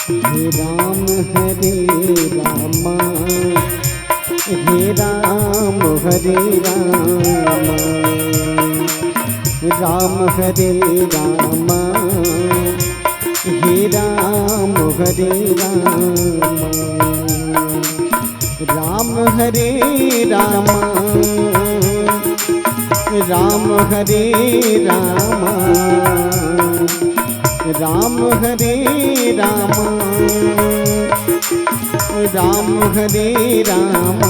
हे राम हरे रामा, हे राम हरे रामा, राम हरे रामा, हे राम हरे रामा, राम हरे रामा, राम हरे रामा, राम हरे रामा, राम हरे रामा,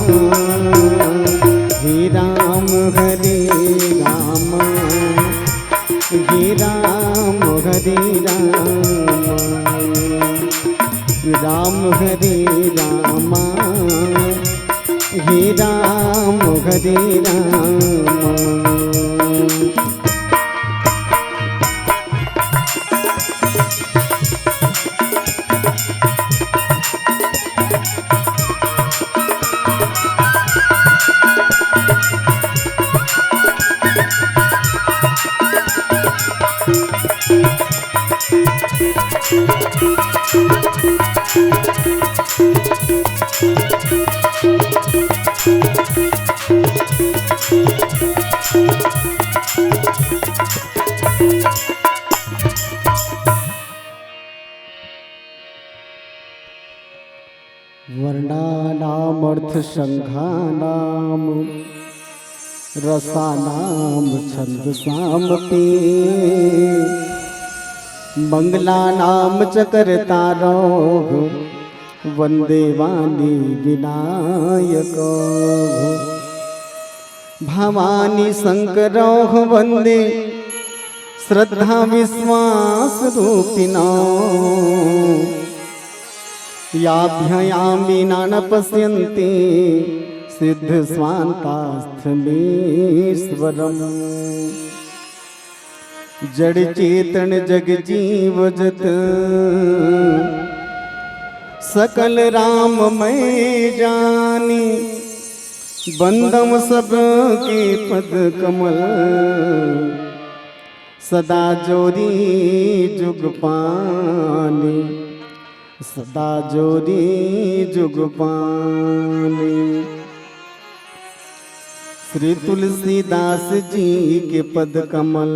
हे राम हरे रामा, हे राम हरे रामा, राम हरे रामा, हे राम हरे रामा। वर्णानामर्थ संघानाम रसानाम छंदसामपि मंगलानाम च कर्तारो वंदे वाणी विनायको भवानी शंकरो वंदे श्रद्धा विश्वास रूपिणो याभ्यायामी न पश्यन्ति सिद्ध स्वान्तास्थमीश्वरम् जड़ चेतन जग जीव जत सकल राम मैं जानी बंदम सब के पद कमल सदा जोरी जुग पानी सदा जोरी जुग पानी। श्री तुलसीदास जी के पद कमल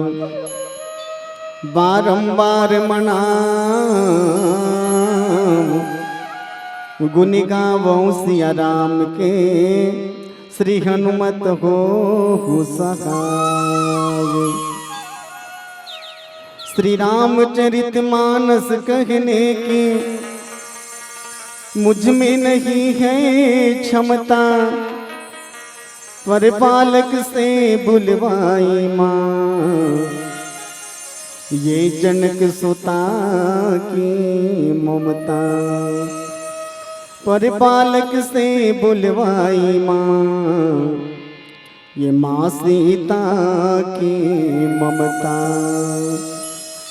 बारंबार मनाम गुण गावों सिया राम के श्री हनुमत हो सहाय। श्री रामचरित मानस कहने की मुझ में नहीं है क्षमता पर पालक से बुलवाई माँ ये जनक सुता की ममता पर पालक से बुलवाई माँ ये माँ सीता की ममता।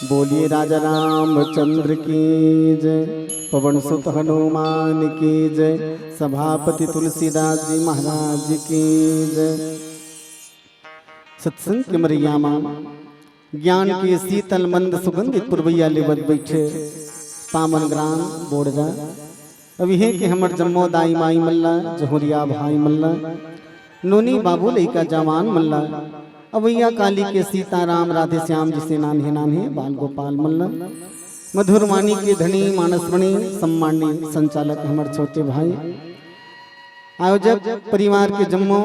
बोलिए राजा रामचंद्र की जय, पवन सुत हनुमान की जय, सभापति तुलसीदास जी महाराज की जय। सत्संग के मरियामा ज्ञान के शीतल मंद सुगंधित पुरवैया लेवत बैठे पावन ग्राम बोड़जा अभी है कि हमर जम्मो दाई माई मल्ला जहुरिया भाई मल्ला नोनी बाबू लइका जवान मल्ला अवैया काली के सीताराम राधे श्याम जिसे नान्हे नान्हे बाल गोपाल मल्ला मधुर वाणी के धनी मानसमणि सम्मानी संचालक हमारे छोटे भाई आयोजक परिवार के जम्मो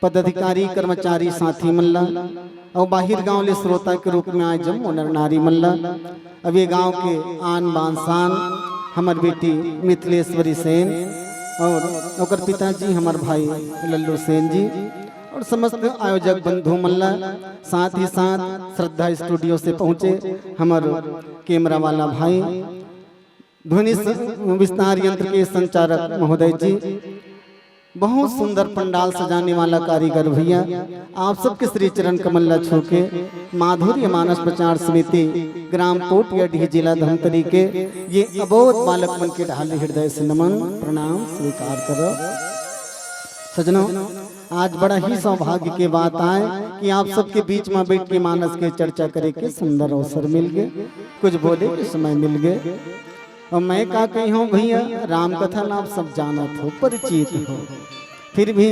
पदाधिकारी कर्मचारी साथी मल्ला और बाहिर गांव ले श्रोता के रूप में आए जम्मो नर नारी मल्ला। अब ये गांव के आन बान शान हमार बेटी मिथिलेश्वरी सेन और ओकर पिताजी हमार भाई लल्लू सेन जी और समस्त आयोजक बंधु मल्ला, साथ ही साथ श्रद्धा स्टूडियो से पहुंचे हमार कैमरा वाला भाई, ध्वनि विस्तार यंत्र के संचालक महोदय जी, बहुत सुंदर पंडाल सजाने वाला कारीगर भैया, आप सबके श्री चरण कमल छू के माधुर्य मानस प्रचार समिति ग्राम पोटिया जिला धमतरी के ये अबोध बालक मन के ढाले हृदय से नमन प्रणाम स्वीकार करो। सजनों, आज बड़ा ही सौभाग्य के बात आए कि आप सबके बीच में बैठ के मानस के चर्चा करे के सुंदर अवसर मिल गए, कुछ बोले के समय मिल गए। और मैं का कही हूँ भैया, राम कथा ना आप सब जानत हो, परिचित हो, फिर भी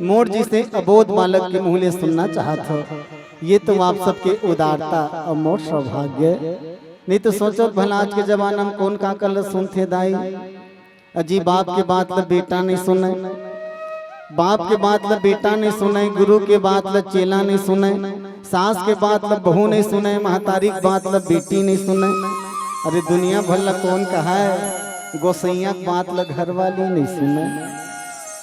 मोर जी से अबोध बालक के मुँह ले सुनना चाहत हो। ये तो आप सबके उदारता और मोर सौभाग्य। नहीं तो सोचो भला आज के जमाना में कौन का कल सुनते दाई। अजी बाप के बात ल बेटा नहीं सुने, बाप के बात ल बेटा नहीं सुने, गुरु के बात ल चेला नहीं सुने, सास के बात ल बहू नहीं सुने, महतारी के बात ल बेटी नहीं सुने। अरे दुनिया भर ल कौन कहा है, गोसैया की बात ल घर वाली नहीं सुने।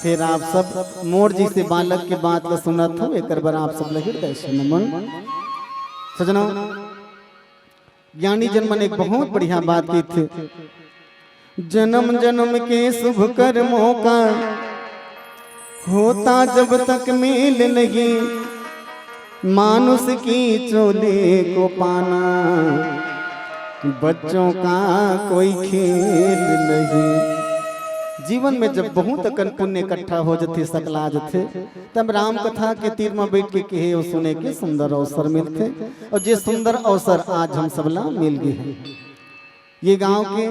फिर आप सब मोर जी से बालक के बात ल सुनत हो, एक बार आप सब लगे दर्शन नमन। सजना ज्ञानी जन्मन एक बहुत बढ़िया बात की थी, जन्म जन्म के शुभ कर्मों का होता जब तक मेल नहीं, मानुष की चोले को पाना बच्चों का कोई खेल नहीं। जीवन में जब बहुत अकन पुण्य इकट्ठा हो जाते सकला जाते, तब राम कथा के तीर में बैठ के कहे और सुने के सुंदर अवसर मिलते। और जे सुंदर अवसर आज हम सबला मिल गए हैं। ये गांव के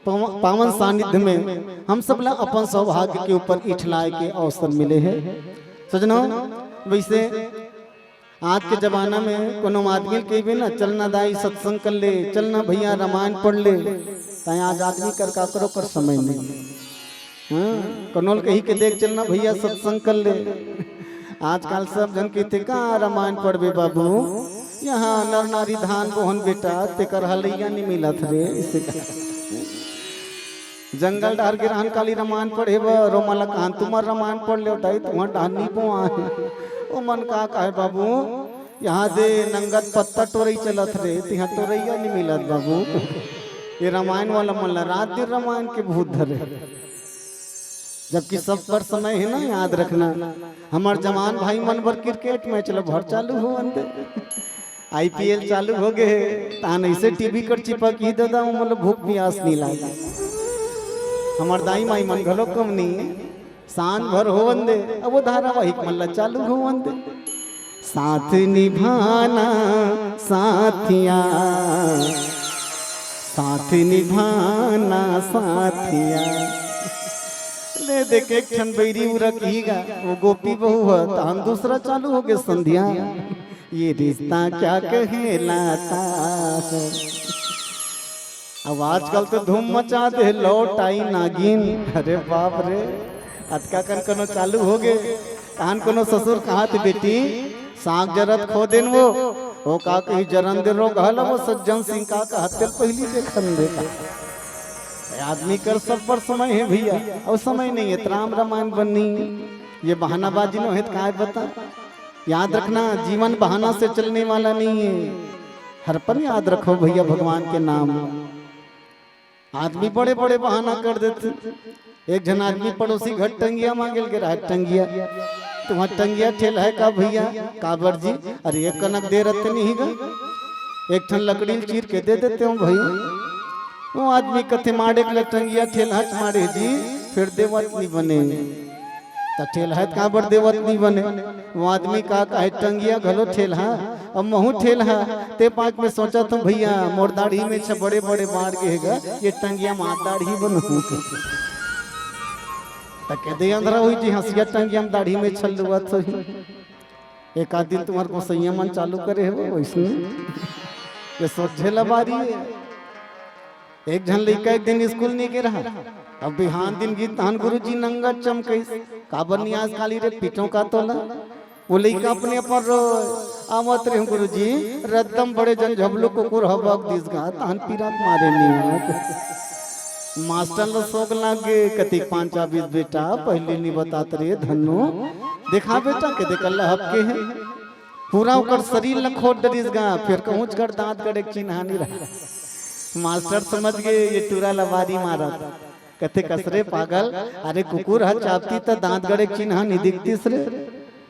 पावन सानिध्य में हम सबला अपन सौभाग्य के ऊपर इठलाए के अवसर मिले हैं। सजनो वैसे आज के जमाना में कोनो आदमी कहे ना चलना दाई सत्संग कर ले, चलना भैया रामायण पढ़ ले, ताई आज आदमी कर का करो कर समय नहीं। हाँ कनौल कही के देख चलना भैया सत्संग कर ले। आजकल सब जन कहते का रामायण पढ़बे बाबू, यहाँ नर नारी धान बोहन बेटा ते कर हलैया नहीं मिलत रे। इसे जंगल डार के रहन काली रामायण पढ़े रोमाला कान तुम्हार रामायण पढ़ ले उठाई तुम्हार डानी पो है। ओ मन का है बाबू, यहाँ दे नंगत पत्ता टोरई चलत रे, तिहा टोरैया नहीं मिलत बाबू। ये रामायण वाला मन रात दिन रामायण के भूत धरे, जबकि सब पर समय है ना। याद रखना हमार जवान भाई मन भर क्रिकेट मैच लो भर चालू हो अंदे, IPL चालू हो गए तान ऐसे टीवी कर चिपक ही दादा मतलब भूख प्यास नहीं लागे। हमार दाई माई मन घलो कम नहीं, सांझ भर हो अंदे अब वो धारावाहिक मल्ला चालू हो अंदे। साथ निभाना साथिया, साथ निभाना साथिया। ले देखे क्षण बैरी उरक ही गा वो गोपी बहू है, तो हम दूसरा चालू हो गए संध्या। ये रिश्ता क्या कहलाता है। अब आजकल तो धूम मचा दे लौट आई नागिन। अरे बाप रे, अतका कन कनो चालू हो गए। कहान कोनो ससुर कहा थे बेटी साग जरत खो दिन वो का कही जरन दे रो गहला वो सज्जन सिंह का हत्या पहली देखन देखा। आदमी कर सब पर समय है भैया, और समय नहीं है राम रामायण बननी। ये बहानाबाजी नो है का बता। याद रखना जीवन बहाना से चलने वाला नहीं है, हर पर याद रखो भैया भगवान के नाम। आदमी बड़े बड़े बहाना कर देते। एक जन आदमी पड़ोसी घर टंगिया मांगे के रहा टंगिया, तुम्हारा टंगिया ठेल है का भैया काबर जी। अरे एक कनक दे रहते नहीं गा, एक ठन लकड़ी चीर के दे देते हूँ भैया। वो आदमी कथे मारे के टंगिया ठेल हच मारे जी, फिर देवत नहीं बने तो ठेल है काबर देवत नहीं बने। वो आदमी का है टंगिया घलो ठेल है अब महू ठेल है। ते पाक में सोचा तुम भैया मोर दाढ़ी में छ बड़े बड़े बाढ़ गएगा, ये टंगिया माँ दाढ़ी बनू तक दे अंदर हुई जी हंसिया टंगिया में दाढ़ी में छल हुआ। तो एक आध दिन तुम्हारे को संयमन चालू करे हो वैसे ये सोचे लबारी है। एक झन लड़का एक दिन स्कूल नहीं के रहा, अब बिहान दिन गीत तान गुरुजी नंगा चमके काबर नियाज काली रे पीठों का तोला। वो लड़का अपने पर आवत रे गुरुजी रद्दम बड़े जन झबलो कुकुर हबक दिस गा तान पीरात मारे नहीं। मास्टर लो सोग लागे कति 5-20 बेटा पहले नहीं बतात रे धन्नो देखा बेटा के देख अल्लाह हबके है पूरा ओकर शरीर लखोट डरिस गा फिर कहूच कर दांत गड़े चिन्हा नहीं रहा। मास्टर समझ गए ये टूरा लबारी मारा कथे कसरे पागल। अरे कुकुर है चापती तो दांत गड़े चिन्हा नहीं दिखती सरे।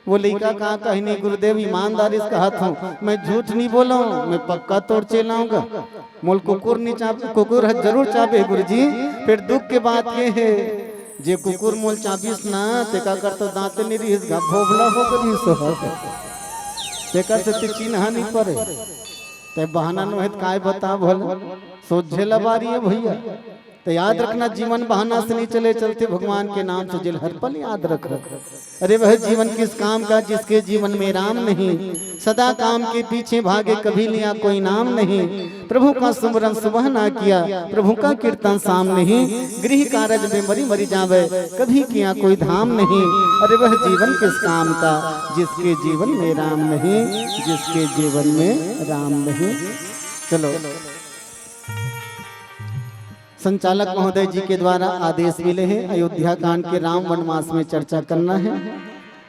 वो लड़का कहा कहनी गुरुदेव ईमानदारी से कहा था मैं झूठ नहीं बोला हूँ, मैं पक्का तोड़ चलाऊंगा। मोल कुकुर नहीं चाप कुकुर है जरूर चापे गुरुजी। फिर दुख के बात ये है जे कुकुर मोल चापीस ना तेका कर तो दांत नहीं रही भोबला हो करी सो तेकर से ते चिन्हा नहीं पड़े ते बहाना नो है काय बता भल सोझे लबारी है भैया। तो याद रखना, जीवन बहाना से नहीं चले, चलते भगवान के नाम से जिल हर पल याद रख। अरे वह जीवन किस काम का जिसके जीवन में राम नहीं, सदा काम के पीछे भागे कभी लिया कोई नाम नहीं। प्रभु का सुमरन सुबह ना किया, प्रभु का कीर्तन शाम नहीं। गृह कारज में मरी मरी जावे, कभी किया कोई धाम नहीं। अरे वह जीवन किस काम का जिसके जीवन में राम नहीं, जिसके जीवन में राम नहीं। चलो, संचालक महोदय जी के द्वारा आदेश मिले हैं अयोध्या कांड के राम वनवास में चर्चा करना है,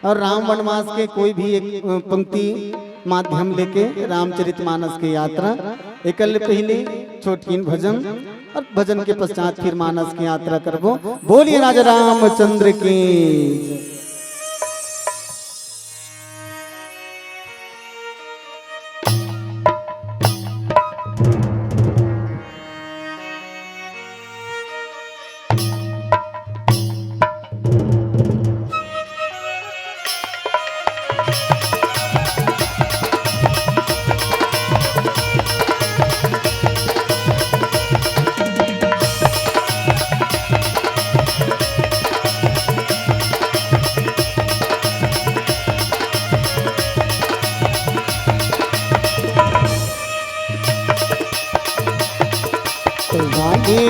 और राम वनवास के कोई भी एक पंक्ति माध्यम लेके रामचरितमानस की यात्रा, एकल पहले छोटकीन भजन और भजन के पश्चात फिर मानस की यात्रा करबो। बोलिए राजा रामचंद्र की।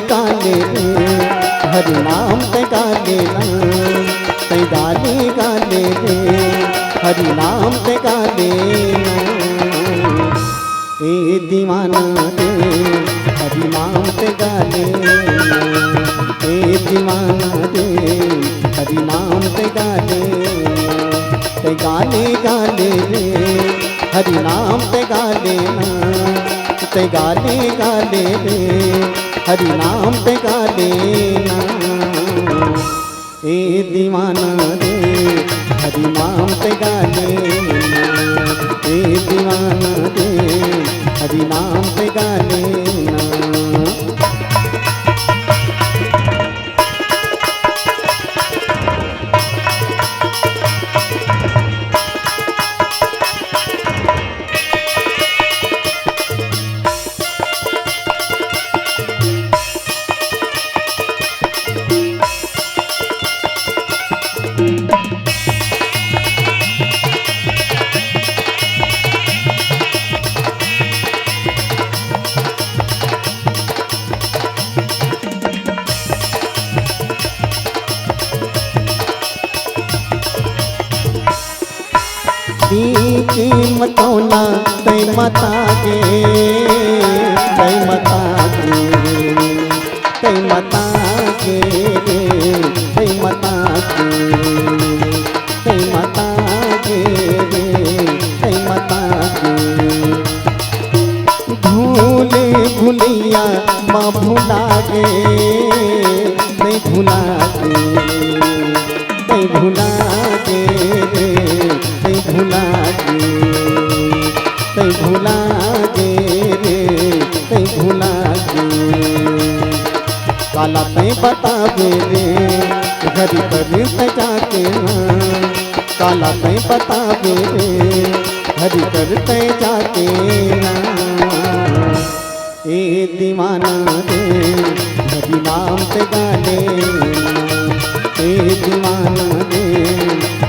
गाले हरि नाम ते गाले ते गाले गाले हरि नाम ते गाले ए दीवाना दे हरि नाम ते गाले, ए दीवाना दे हरि नाम ते गाले गाले रे हरि नाम ते गाले गाले रे हरि नाम पे गाले ना। ए दीवाना रे हरि नाम पे गाले ना, ए दीवाना रे हरि नाम पे गाले ना। कीमतोना तै माता के, तै माता के, तै माता के, तै माता के, तै माता के, तै माता के। भूले भूलिया माँ भुला गे, तै भुला गे, तै भुला गे, तै भुला गे, तै भुला गे रे, तै भुला गे। काला तै बतावे रे घरी पर जाके ना, काला तै बतावे रे घरी पर जाके ना। ए दीवाना रे हरि नाम ते गाले ना, ए दीवाना रे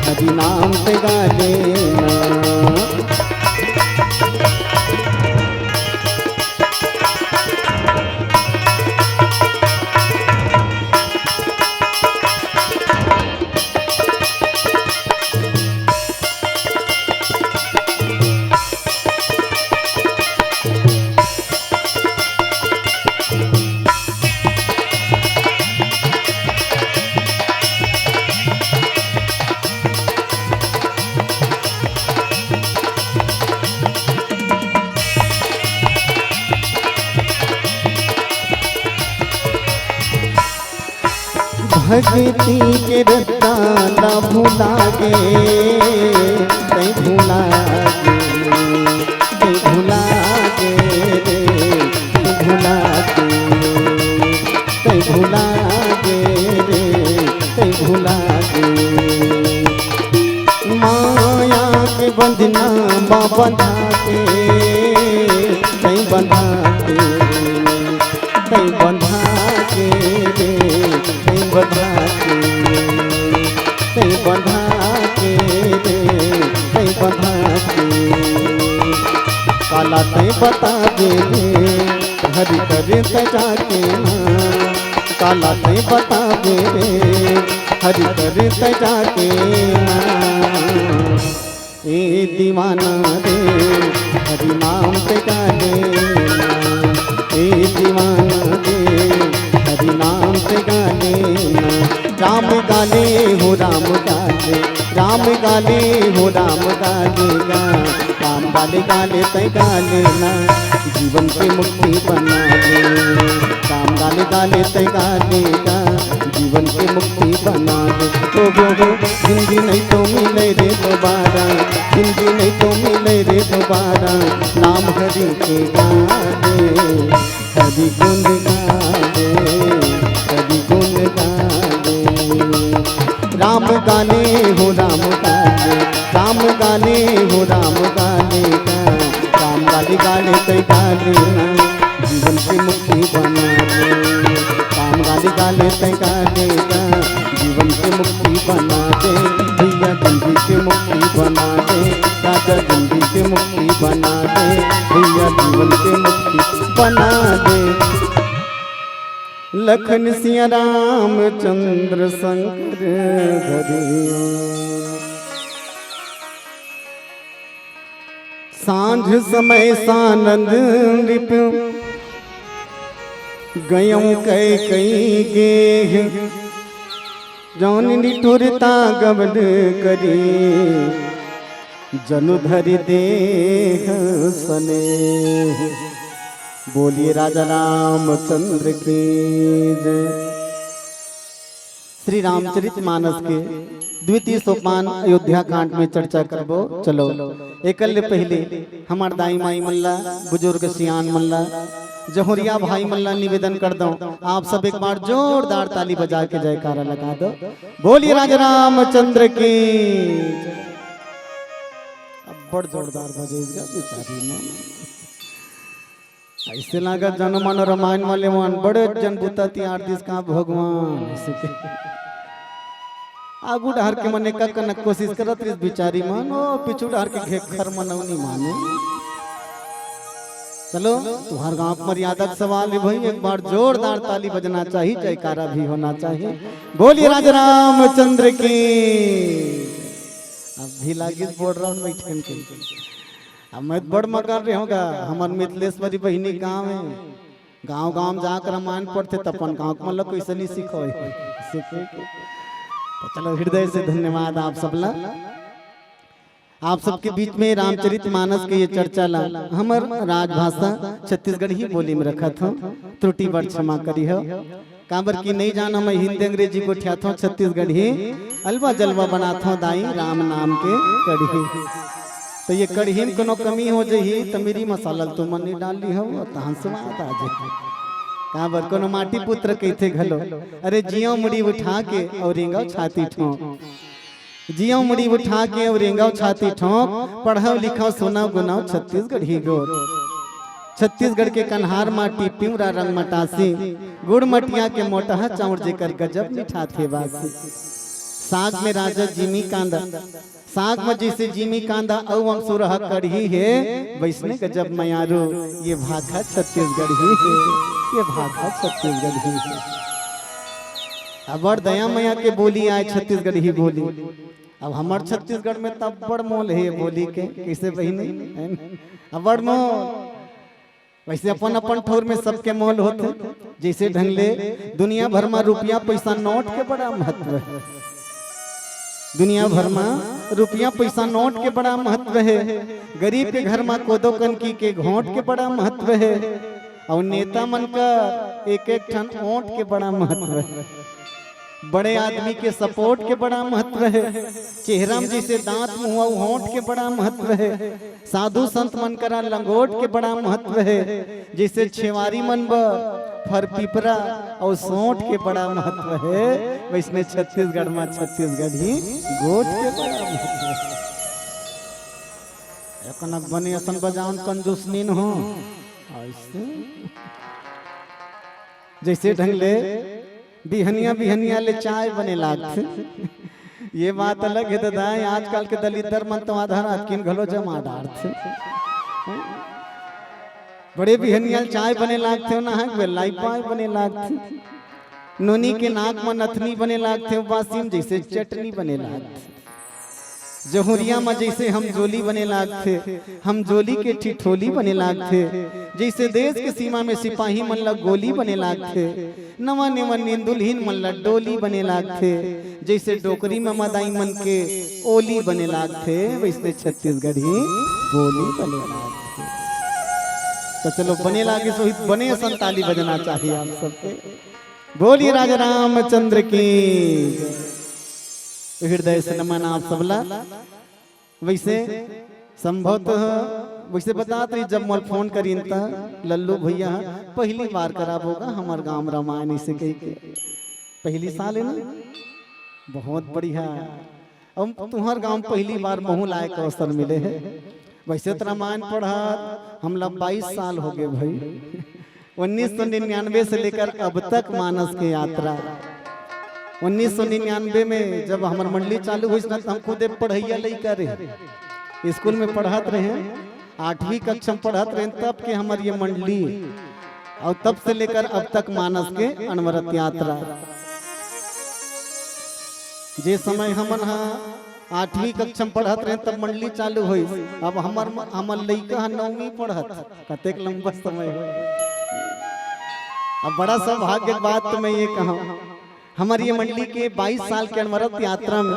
हरि नाम ते गाले ना। भक्ति के रत्ता ना भूला गे, तै भूला गे, तै भूला गे रे, तै भूला गे, तै भूला गे रे, तै भूला गे। माया के बंधना माँ बंधा के, तै बंधा के, तै बंधा के ते बतावे रे हरि करे तजा के ना काला ते बतावे रे हरि करे तजा के ना ए दीवाना रे हरि नाम ते गाले ना ए दीवाना रे हरि नाम ते गाले ना राम गाले हो राम गाले राम गाले हो राम गाले गा राम गाले गाले ते गाले ना जीवन के मुक्ति बना ले राम गाले गाले ते गाले गा जीवन के मुक्ति बना दे ओ गो जिंदगी नहीं तो मिले रे दोबारा जिंदगी नहीं तो मिले रे दोबारा नाम हरि के गाले हरि गुण गाले हरि गुण गाले राम गाले हो राम गाले राम गाले हो राम गाले का राम गाले गाले ते गाले ना जीवन की मुक्ति बना दे राम गाले गाले ते गाले का जीवन की मुक्ति बना दे भैया जिंदगी की मुक्ति बना दे राजा जिंदगी की मुक्ति बना दे भैया जीवन की मुक्ति बना दे लखन सिया राम चंद्र शंकर धरिया सांझ समय सानंद नृप गयं कई गे जौन निठुरता गबल करे जनु धरि देह सने बोलिए राजा रामचंद्र की जय। श्री रामचरित मानस के द्वितीय सोपान अयोध्या कांड में चर्चा करबो चलो। एकल्य पहले हमार दाई माई मल्ला बुजुर्ग सियान मल्ला जहुरिया भाई मल्ला निवेदन कर दो आप सब एक बार जोरदार ताली बजा के जयकारा लगा दो। बोलिए राजा रामचंद्र की जय। अब बड़ जोरदार बजेगा बेचारी मां ऐसे लगा जनमन रामायण वाले मान बड़े जनबुता त्यार दिस का भगवान आगू डहर के मने का कनक कोशिश करत इस बिचारी मान ओ पिछू डहर के घेखर मनौनी माने। चलो तुम्हार गांव मर्यादा का सवाल है भाई एक बार जोरदार ताली बजना चाहिए जयकारा भी होना चाहिए। बोलिए राजा रामचंद्र की। अब भी लागी बोल रहा हूँ बैठन के अब मैं बड़ मकर रहे होगा हमार मिथिलेश्वरी बहिनी गाँव है गाँव गाँव जाकर रामायण पढ़ते तपन गाँव को मतलब कैसे नहीं सीखो सीखे तो चलो हृदय से धन्यवाद आप सबला। आप सबके बीच में रामचरित मानस के ये चर्चा ला हमर राजभाषा छत्तीसगढ़ ही बोली में रखा था त्रुटि बड़ क्षमा करी हो काबर की नहीं जाना मैं हिंदी अंग्रेजी को ठिया था छत्तीसगढ़ ही अलवा जलवा बना था दाई राम नाम के कढ़ी तो ये कढ़ी में कोनो कमी हो जाही तो मेरी मसाला तो मन नहीं डाल ली हो तो हंसवात आ जाए काबर कोनो माटी पुत्र कहते घलो अरे जियो मुड़ी उठा के और रेंगा छाती ठोंक जियो मुड़ी उठा के और रेंगाव छाती ठोंक पढ़ाओ लिखाओ सुनाओ गुनाओ छत्तीसगढ़ ही गोर छत्तीसगढ़ के कन्हार माटी पिमरा रंग मटासी गुड़ मटिया के मोटा चाउर जेकर गजब मिठा थे बासी साग में राजा जिमी कांदा साग में जैसे जिमी कांदा औ हम सुरह कढ़ी है वैसने गजब मयारू ये भाखा छत्तीसगढ़ ही है ये भाखा छत्तीसगढ़ ही है। अब बड़ दया मैया के बोली आए छत्तीसगढ़ ही बोली अब हमार छत्तीसगढ़ में तब बड़ मोल है बोली के कैसे बहिनी अब बड़ मोल वैसे अपन अपन ठौर में सबके मोल होते जैसे ढंगले दुनिया भर में रुपया पैसा नोट के बड़ा महत्व है दुनिया भर में रुपया पैसा नोट के बड़ा महत्व है गरीब के घर में कोदो कनकी के घोंट के बड़ा महत्व है और नेता मन का एक एक ठन ओंट के बड़ा महत्व है बड़े आदमी के सपोर्ट के बड़ा महत्व है चेहरा में जैसे दांत मुंह होंठ के बड़ा महत्व है साधु संत मन करा लंगोट के बड़ा महत्व है जैसे छेवारी मन फर पिपरा और सोंठ के बड़ा महत्व है वैसने छत्तीसगढ़ में छत्तीसगढ़ी गोट के बड़ा महत्व है कनक बने असन बजावन कंजूसनीन हो ऐसे जैसे ढंगले बिहनिया बिहनिया ले चाय बने लागत ये बात अलग है दादा आजकल के दलित मन तो आधार किन घलो जमा डारत बड़े बिहनियल चाय बने लागते हो ना है लाई पाए बने लागते नोनी के नाक में नथनी बने लागते बासीम जैसे चटनी बने लागते जहुरिया में जैसे हम जोली बने लागते हम जोली के ठिठोली बने लागते जैसे देश के सीमा में सिपाही मन ला गोली बने लागते नवा नेवन दुल्हीन मन ला डोली बने लागते जैसे डोकरी में मदाई मन के ओली बने लागते वैसे छत्तीसगढ़ी गोली बने लागते। तो चलो बने लागे सो बने संताली बजना चाहिए आप सबके। बोलिए राजा रामचंद्र की हृदय से नमन आप सबला। वैसे संभवतः वैसे बताते जब मोल फोन करी लल्लू भैया पहली बार खराब होगा हमारे गांव रामायण से कही के पहली साल है ना बहुत बढ़िया। अब तुम्हारे गांव पहली बार महू लायक अवसर मिले है। वैसे तो रामायण पढ़ा हम लोग 22 साल हो गए भाई 1999 से लेकर अब तक मानस की यात्रा। 1999 में जब हमार मंडली चालू हुई तो हम खुद पढ़ैया लइका रहे स्कूल में पढ़त रहे 8वीं कक्षा में पढ़त रहे तब के हमार ये मंडली और तब से लेकर अब तक मानस के अनवरत यात्रा। जे समय हमन 8वीं कक्षा में पढ़त रहे तब मंडली चालू हुई। अब हमार लइका 9वीं पढ़त कतेक लंबा समय हो। अब बड़ा सौभाग्य की बात तो मैं ये कहूँ हमारी ये मंडली के 22 साल के अनवरत यात्रा में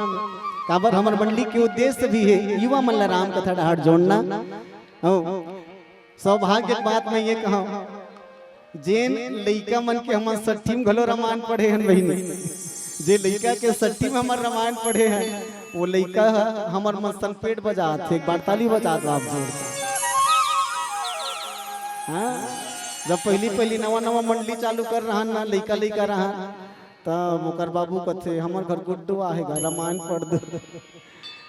काबर हमारे मंडली के उद्देश्य भी है युवा मल्ला राम कथा ढाट जोड़ना। सौभाग्य की बात मैं ये कहूँ जेन लइका मन के हमार 60 में घलो रामायण पढ़े हैं बहिनी जे लइका के 60 में हमार रामायण पढ़े हैं वो लइका हमार मस्तन पेट बजाते एक बार ताली बजाते आप जोड़। हाँ जब पहली नवा मंडली चालू कर रहा ना लइका रहा तब ओकर बाबू कथे हमार घर गुड्डू आएगा रामायण पढ़ दो।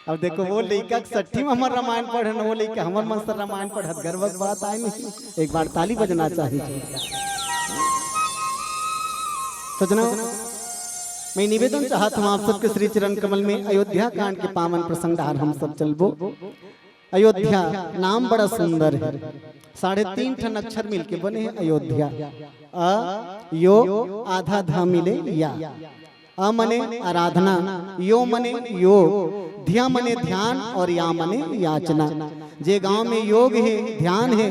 अब देखो वो लइका 60 में हमार रामायण पढ़े ना वो लइका हमार मन से रामायण पढ़त गर्व बात आए नहीं एक बार ताली बजना चाहिए। सजना मैं निवेदन चाहत हूँ आप सबके श्री चरण कमल में अयोध्या कांड के पावन प्रसंग हम सब चलबो। अयोध्या नाम बड़ा सुंदर है 3.5 ठन अक्षर मिलके बने हैं अयोध्या। अ यो आधा धा मिले या अ मने आराधना यो मने योग ध्या मने ध्यान और या मने याचना। जे गांव में योग है ध्यान है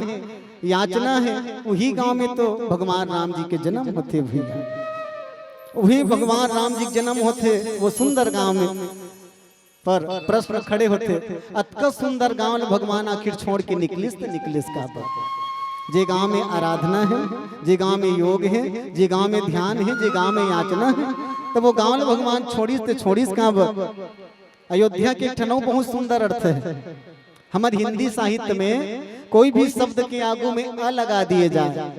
याचना है वही गांव में तो भगवान राम जी के जन्म होते भी वही भगवान राम जी के जन्म होते वो सुंदर गांव में। पर प्रश्न खड़े होते अतका सुंदर गांव भगवान आखिर छोड़ के निकलिस तो निकलिस का पर जे गांव में आराधना है जे गांव में योग है जे गांव में ध्यान है जे गांव में याचना है तो वो गांव भगवान छोड़िस तो छोड़िस का पर। अयोध्या के ठनों बहुत सुंदर अर्थ है। हमारे हिंदी साहित्य में कोई भी शब्द के आगू में अ लगा दिए जाए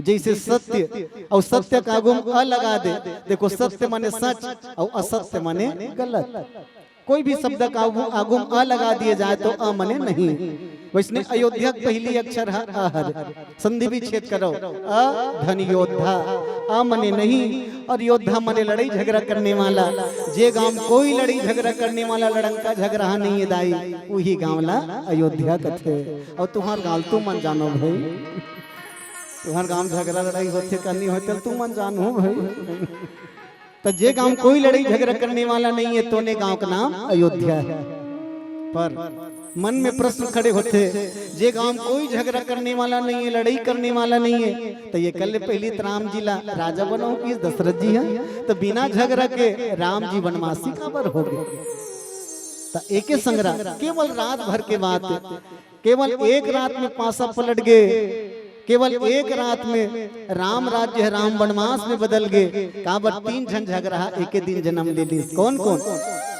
जैसे सत्य और सत्य का आगू में अ लगा दे देखो सत्य माने सच और असत्य माने गलत। कोई भी शब्द का आगू अ लगा दिए जाए तो अ मने नहीं। वैसे अयोध्या पहली अक्षर है अहर संधि भी छेद करो अ धन योद्धा अ मने नहीं और योद्धा मने लड़ाई झगड़ा करने वाला। जे गांव कोई लड़ाई झगड़ा करने वाला लड़ंका झगड़ा नहीं है दाई वही गांव ला अयोध्या कथे। और तुम्हार गांव तू मन जानो भाई तुम्हार गांव झगड़ा लड़ाई होते करनी होते तू मन जानो भाई। तो जे गांव कोई लड़ाई झगड़ा करने वाला नहीं है तो ने गांव का नाम अयोध्या है। पर मन में प्रश्न खड़े होते जे गांव कोई झगड़ा करने वाला नहीं है लड़ाई करने वाला नहीं है तो ये कल पहली राम जी ला राजा बनो कि दशरथ जी है तो बिना झगड़ा के राम जी वनवासी काबर हो गए। तो एक संग्रह केवल रात भर के बात केवल एक रात में पासा पलट गए केवल एक रात में राम राज्य राम वनवास में बदल गए। काबर 3 जन झगड़ा एक दिन जन्म ले ली कौन कौन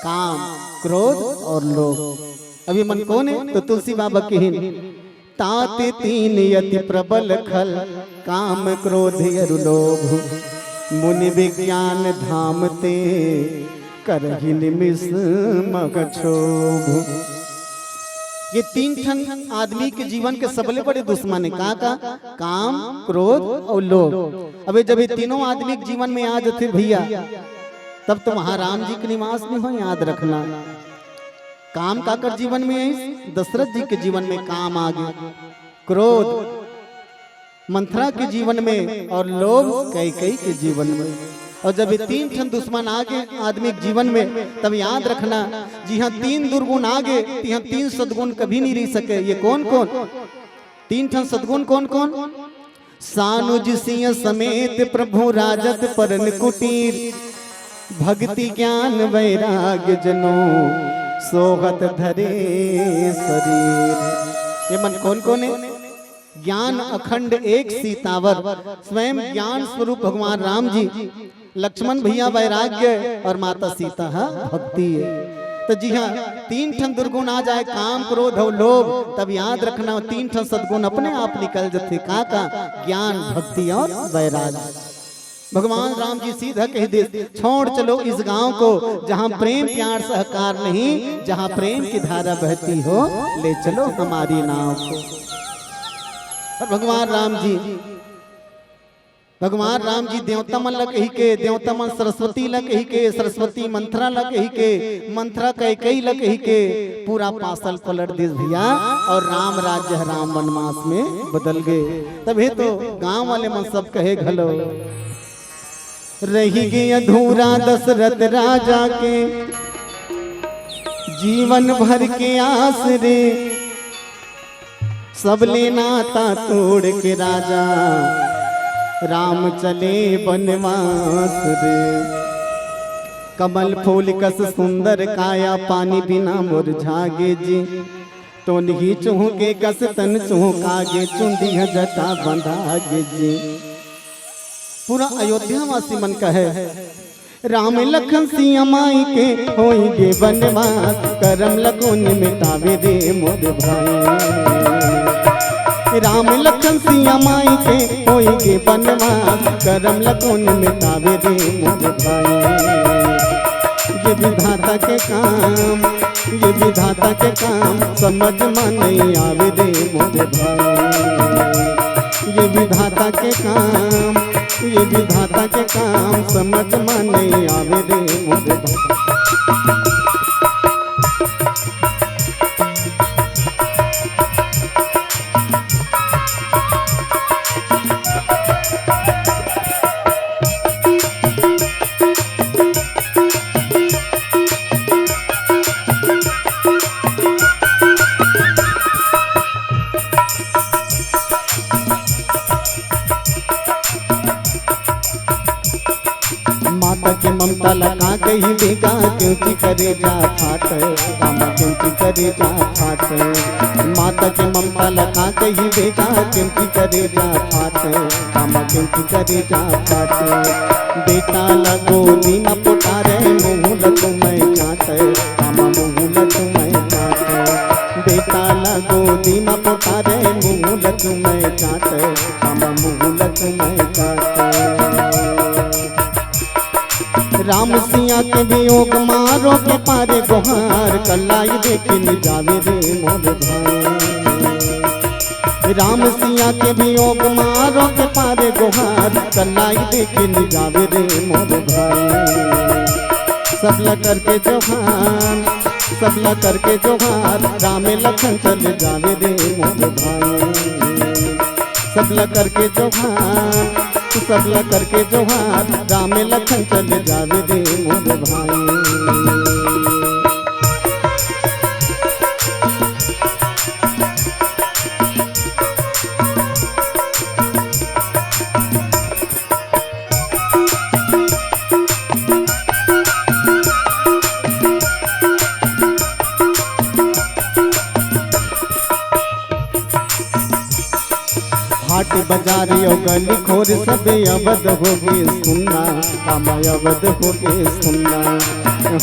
काम क्रोध और लोभ। अभी मन कौन है तो तुलसी बाबा की हिन ताते 3 यति प्रबल खल काम क्रोध और लोभ मुनि विज्ञान धाम ते करहि निमिष मग क्षोभ। ये 3 ठन आदमी के जीवन के सबले बड़े दुश्मन है का काम क्रोध और लोभ। अबे जब ये तीनों आदमी के जीवन में आ जाते भैया तब तो महाराम जी के निवास में हो याद रखना। काम काकर जीवन में है दशरथ जी के जीवन में काम आ गया क्रोध मंथरा के जीवन में और लोभ कैकेयी के जीवन में। और जब ये तीन ठन दुश्मन आगे आदमी के जीवन में, तब याद रखना जी हाँ, तीन दुर्गुण आगे यहाँ तीन सद्गुण कभी नहीं रह सके। ये कौन कौन तीन ठन सद्गुण कौन कौन? सानुज सिंह समेत प्रभु राजत परन कुटीर, भक्ति ज्ञान वैराग्य जनो सोहत धरे शरीर। ये मन कौन कौन है? ज्ञान अखंड एक सीतावर, स्वयं ज्ञान स्वरूप भगवान राम जी, लक्ष्मण भैया वैराग्य और माता सीता भक्ति है। तो जी हाँ, तीन ठन दुर्गुण आ जाए, काम क्रोध और लोभ, तब याद रखना तीन ठन सद्गुण अपने आप निकल जाते। का ज्ञान भक्ति और वैराग्य। भगवान राम जी सीधा कह दे, छोड़ चलो इस गांव को जहां प्रेम प्यार सहकार नहीं, जहां प्रेम की धारा बहती हो, ले चलो हमारी नाव को। और भगवान राम जी देवता मन ला कही के, देवता मन सरस्वती ला कही के, सरस्वती मंथरा ला कही के, मंथरा कैकेयी ला कही के पूरा पासल पलट दिस भैया। और राम राज्य राम वनवास में बदल गए। तभी तो गांव वाले मन सब कहे घलो, रही गई अधूरा दशरथ राजा के जीवन भर के आस रे, सब ले नाता तोड़ के राजा राम चले वनवास रे। कमल फूल कस सुंदर काया, पानी बिना मुरझागे जी, तो नहीं चूके कस तन चूकागे, चुंदी जटा बंधागे जी। पूरा अयोध्या वासी मन का है, राम लखन सिया माई के होइगे वनवास, करम लगुन मिटावे रे मोर भाई। राम लखन सिया माई के होइगे वनवास, करम लगुन मिटावे रे मोर भाई। ये विधाता के काम, ये विधाता के काम समझ में नहीं आवे रे मोर भाई। ये विधाता के काम, ये विधाता के काम समझ में नहीं आवे रे मोर भाई। माता के ममता लगा कही बेगा, क्योंकि करे जा फाट रामा, क्योंकि करे जा फाट। माता के ममता लगा कही बेगा, क्योंकि करे जा फाट रामा, क्योंकि करे जा फाट। बेटा लगो दीना पुटारे, मुँह लगो मैं चाट रामा, मुँह लगो मैं चाट। बेटा लगो दीना पुटारे, मुँह लगो मैं चाट रामा, मुँह लगो मैं चाट। राम सिया के वियोग मारो के पारे गुहार, कलाई देखिन जावे रे मोर भाई। राम सिया के वियोग मारो के पारे गुहार, कलाई देखिन जावे रे मोर भाई। सबला करके जोहार, सबला करके जोहार, राम लखन चले जावे रे मोर भाई। सबला करके जोहार, सबला करके जोहार, राम लखन चले जावे रे मोर भाई। हाट बाजार यो गली खोर सब अवध होगे सुनना, काम अवध होगे सुनना।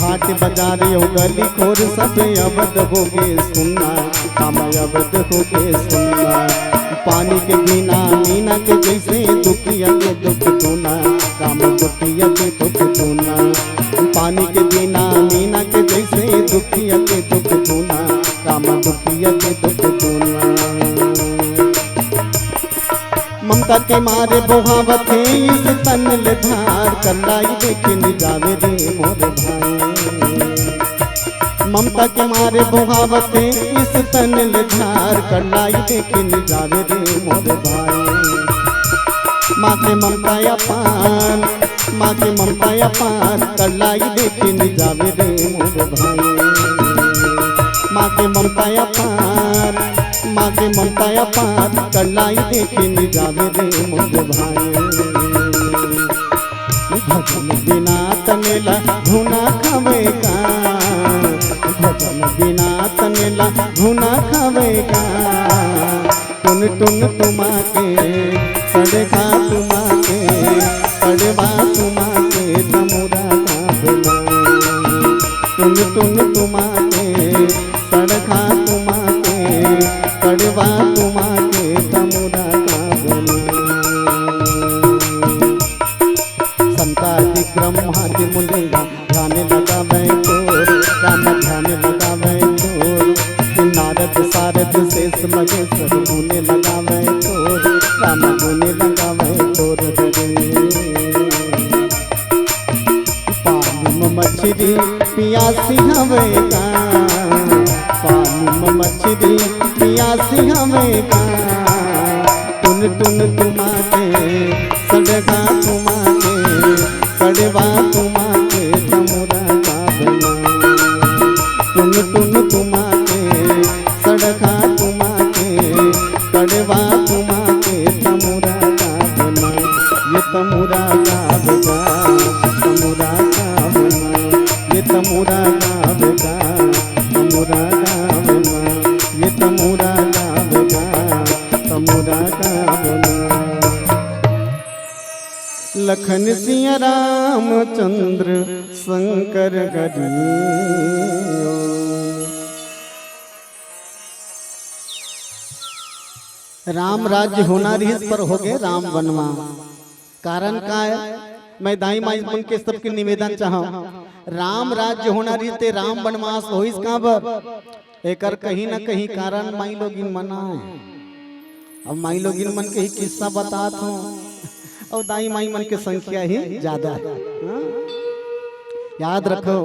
हाट बाजार यो गली खोर सब अवध होगे सुनना, काम अवध होगे सुनना। पानी के बिना मीना के जैसे दुखिया के दुख दूना, काम दुखिया के दुख दूना। पानी के बिना मीना के जैसे दुखिया के दुख दूना, काम दुखिया के दुख दूना। ममता के मारे बोहावत है इस तन धार, कलाई देखिन जावे रे मोर भाई। ममता के मारे बोहावत है इस तन धार, कलाई देखिन जावे रे मोर भाई। माँ के ममता अपार, माँ के ममता अपार कलाई देखी नि जावे रे मोर भाई। माँ के ममता अपार, माँ के ममता अपार कलाई देखी नि जावे रे मोर भाई। भजन बिना तनेला भुना खावेगा, भजन बिना तनेला भुना खावेगा। टुन टुन तुमाके सड़ेगा तुमाके, सड़ेवा तुमाके तमुरा काबला। टुन टुन तुमाके सड़ेगा तुमाके, सड़ेवा तुमाके तमुरा काबला। संतादि ब्रह्मादि मुनि ध्यान लगावे तोर, राम ध्यान लगावे तोर। नारद सारद शेष महेश्वर गुने लगावे तोर, राम गुने लगावे तोर। पानी में मछली पियासी हवेगा, पानी में मछली पियासी हवेगा। टुन टुन तुमाके सड़गा तुमाके, सड़वा तुमाके तमुरा काबला। टुन टुन तुमाके सड़गा तुमाके, सड़वा तुमाके तमुरा काबला। ये तमुरा काबला, तमुरा काबला, ये तमुरा काबला, तमुरा काबला, ये तमुरा काबला, तमुरा काबला। लखन सिया रामचंद्र शंकर गरियो। राम राज्य होना रही पर हो गए राम बनवा। कारण का है, मैं दाई माई मन के सबके निवेदन चाहूं। राम राज्य होना रही ते राम बनवास होइस का बर एकर कहीं ना कहीं कारण माई लोगिन मना है। अब माई लोगिन मन के ही किस्सा बतात हूँ, और दाई माई मन की संख्या ही ज्यादा है। याद रखो,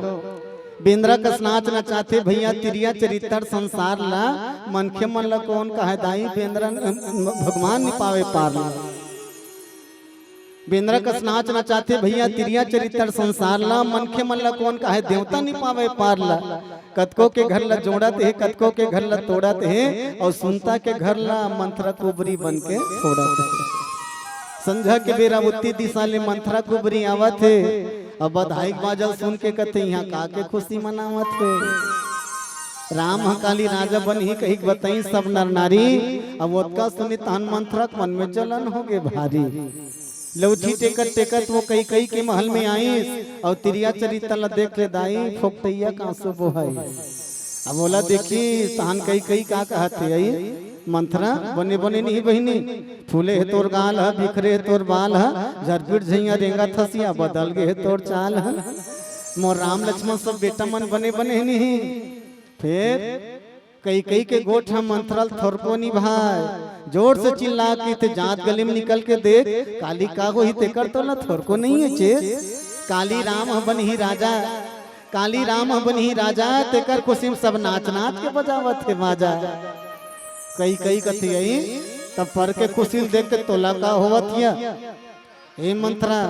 बेंद्रा कस नाच नचाते भैया तिरिया चरित्र संसार ला। मनखे मन ला कौन कहे दाई बेंद्रा भगवान नहीं पावे पार ला। बेंद्रा कस नाच नचाते भैया तिरिया चरित्र संसार ला। मनखे मन ला कौन कहे देवता नहीं पावे पार ला। कतको के घर ला जोड़त है, कतको के घर ला तोड़त है, और सुनता के घर ला मंथरा कुबरी बन के छोड़त है। संझा के बेरा उत्ती दिशा ले मंथरा कुबरी आवत है। अब बधाई बाजल सुन के कथे यहाँ का के खुशी मनावत है। राम काली राजा बन ही कही बताई सब नर नारी। अब ओतका सुनी तहन मंथरा मन में जलन हो गए भारी। लौठी टेकत टेकत वो कई कई के महल में आई, और तिरिया चरित्र ला देख ले दाई फोकटैया कांसो बोहाई। अब बोला देखी तहन कई कई का कहते आई मंथरा बने बने नहीं बहिनी। फूले है तोर गाल है, बिखरे है तोर बाल है, झरपिट झैया रेंगा थसिया बदल गए है तोर चाल है। मोर राम लक्ष्मण सब बेटा मन बने बने नहीं। फिर कई कई के गोठ हम मंथरल थोरको नहीं भाई। जोर से चिल्ला के थे जात गली में निकल के देख, काली का हो ही तेकर तो ना थोरको नहीं है चे। काली राम बन ही राजा, काली राम बन ही राजा, तेकर खुशी में सब नाच नाच के बजावत थे बाजा। कई कई कथी आई तब पर के खुशी देख के तोला का होवत हिया। हे मंथरा,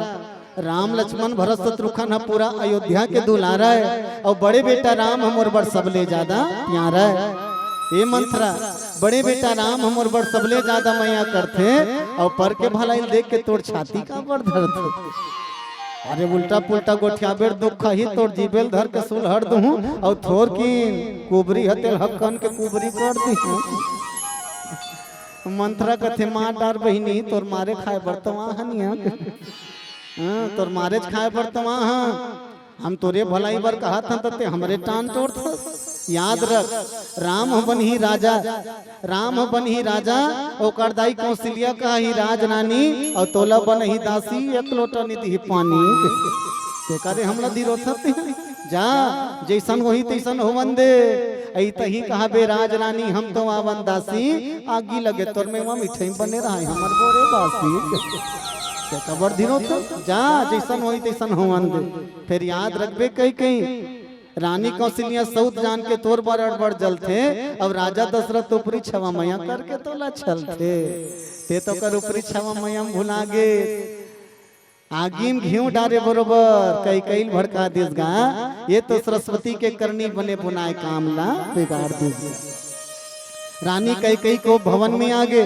राम लक्ष्मण भरत शत्रुघ्न पूरा अयोध्या के दुलारा है, और बड़े बेटा राम हमर बर सबले ज्यादा प्यारा है। हे मंथरा, बड़े बेटा राम हमर बर सबले ज्यादा मैया करथे, और पर के भलाई देख के तोड़ छाती का बर धरथे। अरे उल्टा पुल्टा गोठिया बेर दुख ही तोड़ जीबेल धर के सुल हर दूं, और थोर की कुबरी हतेल हक्कन के कुबरी कर दी। मंथरा कथे माँ डार बहिनी तोर मारे खाए बर्तवा हनिया। तोर मारे खाए बर्तवा हम तोरे भलाई बर कहा था ते हमरे टान तोड़ था। याद रख, राम बन ही राजा, राम बन ही राजा, ओकर दाई कौशल्या का ही राज रानी, और तोला बन ही दासी एक लोटा निधि पानी। ते करे हमला दिरो थते जा जैसन वही तैसन होवन दे। ऐतही कहा बे राज रानी हम तो आवन दासी, आगी लगे तोर में वहाँ मिठाई बने रहा हमर बोरे बासी। कबर दिनो तो जा जैसन होई तैसन होवन दे। फिर याद रखबे कई कई रानी कौशल्या सऊत जान के तोर बार अड़बड़ जल थे। अब राजा दशरथ ऊपरी छवा मैया करके तोला चल थे। ते तो कर ऊपरी छवा मैया भुला गे आगिम घिऊ डारे बरोबर कई कई भड़का देस गा। ये तो सरस्वती के करनी बने बुनाए काम ला बिगाड़ देस। रानी कई को भवन में आगे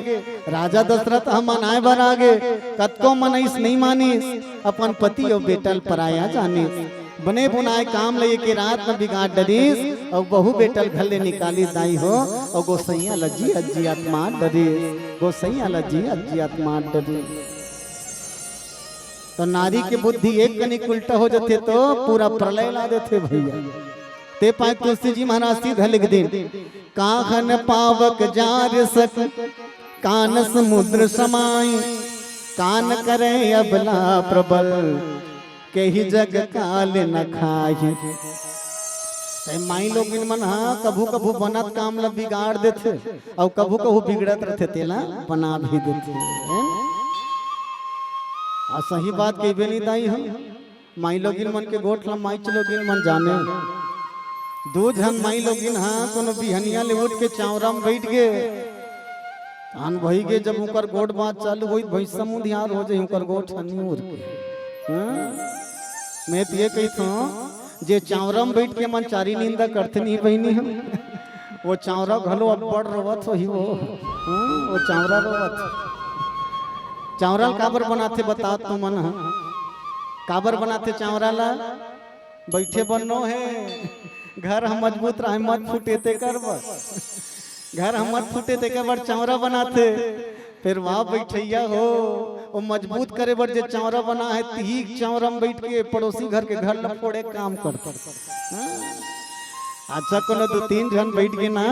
राजा दशरथ हम मनाए बर आगे कतको मनईस नहीं मानिस अपन पति और बेटल पराया जानिस। बने बुनाए काम ले के रात में बिगाड़ डरीस और बहु बेटल घर ले निकाली दाई हो और गोसैया लज्जी अज्जी आत्मा डरीस। गोसैया लज्जी अज्जी आत्मा डरीस। तो नारी की बुद्धि एक कनिक उल्टा हो जाते तो पूरा प्रलय ला देते भैया। ते पाए तुलसी जी महाराज सीधा लिख दे काहन पावक जार सक कान समुद्र समाई कान करे अबला प्रबल के ही जग काल न खाई। माई लोग मन हाँ कभू कभू बनत काम ला बिगाड़ देते और कभू कभू बिगड़त रहते तेला बना भी देते। आ सही बात कही बेनी दाई हम माई लोगिन मन के गोठ ला माई लोगिन मन जाने। दो जन माई लोगिन हाँ कोनो बिहनिया ले उठ के चावराम बैठ गए आन भई के जब उनकर गोठ बात चालू हुई भैंसा मुंह ध्यान हो जाए उनकर गोठ हनी उड़ के। मैं तो ये कही था जे चावराम बैठ के मन चारी निंदा करते नहीं बहनी हम वो चावरा घलो अब बड़ रोवत ही वो चावरा रोवत। चावरा काबर बनाते बता तो मन काबर बनाते चावरा ला बैठे बनो है घर हम मजबूत रहे मत फूटे ते कर घर हम मत फूटे ते कर चावरा बनाते फिर वहाँ बैठैया हो वो मजबूत करे बर जे चावरा बना है ती चावरा में बैठ के पड़ोसी घर के घर न फोड़े काम करते। अच्छा कोनो दो तीन जन बैठ के ना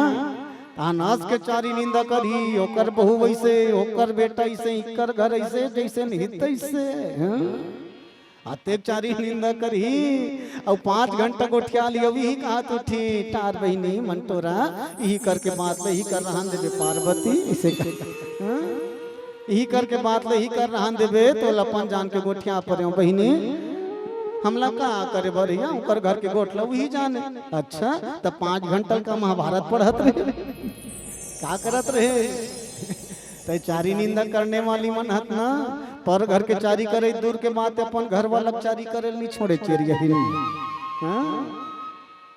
अनाज के चारी निंदा करी ओकर बहू वैसे ओकर बेटा ऐसे इकर घर ऐसे जैसे निहित ऐसे अतेक चारी निंदा करी और 5 घंटा गोठिया लियो भी कहा तो ठीक टार बहिनी मंटोरा यही करके बात ले ही कर रहा देवे पार्वती इसे यही करके बात ले ही कर रहा देवे तो लपन जान के गोठिया पर बहिनी हमला का करे भरिया उनकर घर के गोठ ला वही जाने। अच्छा तब 5 घंटा का महाभारत पढ़त रहे क्या करत रहे तो चारी निंदा करने वाली मन हत ना पर घर के चारी करे दूर के बात अपन घर वाला चारी करे नहीं छोड़े चेरिया ही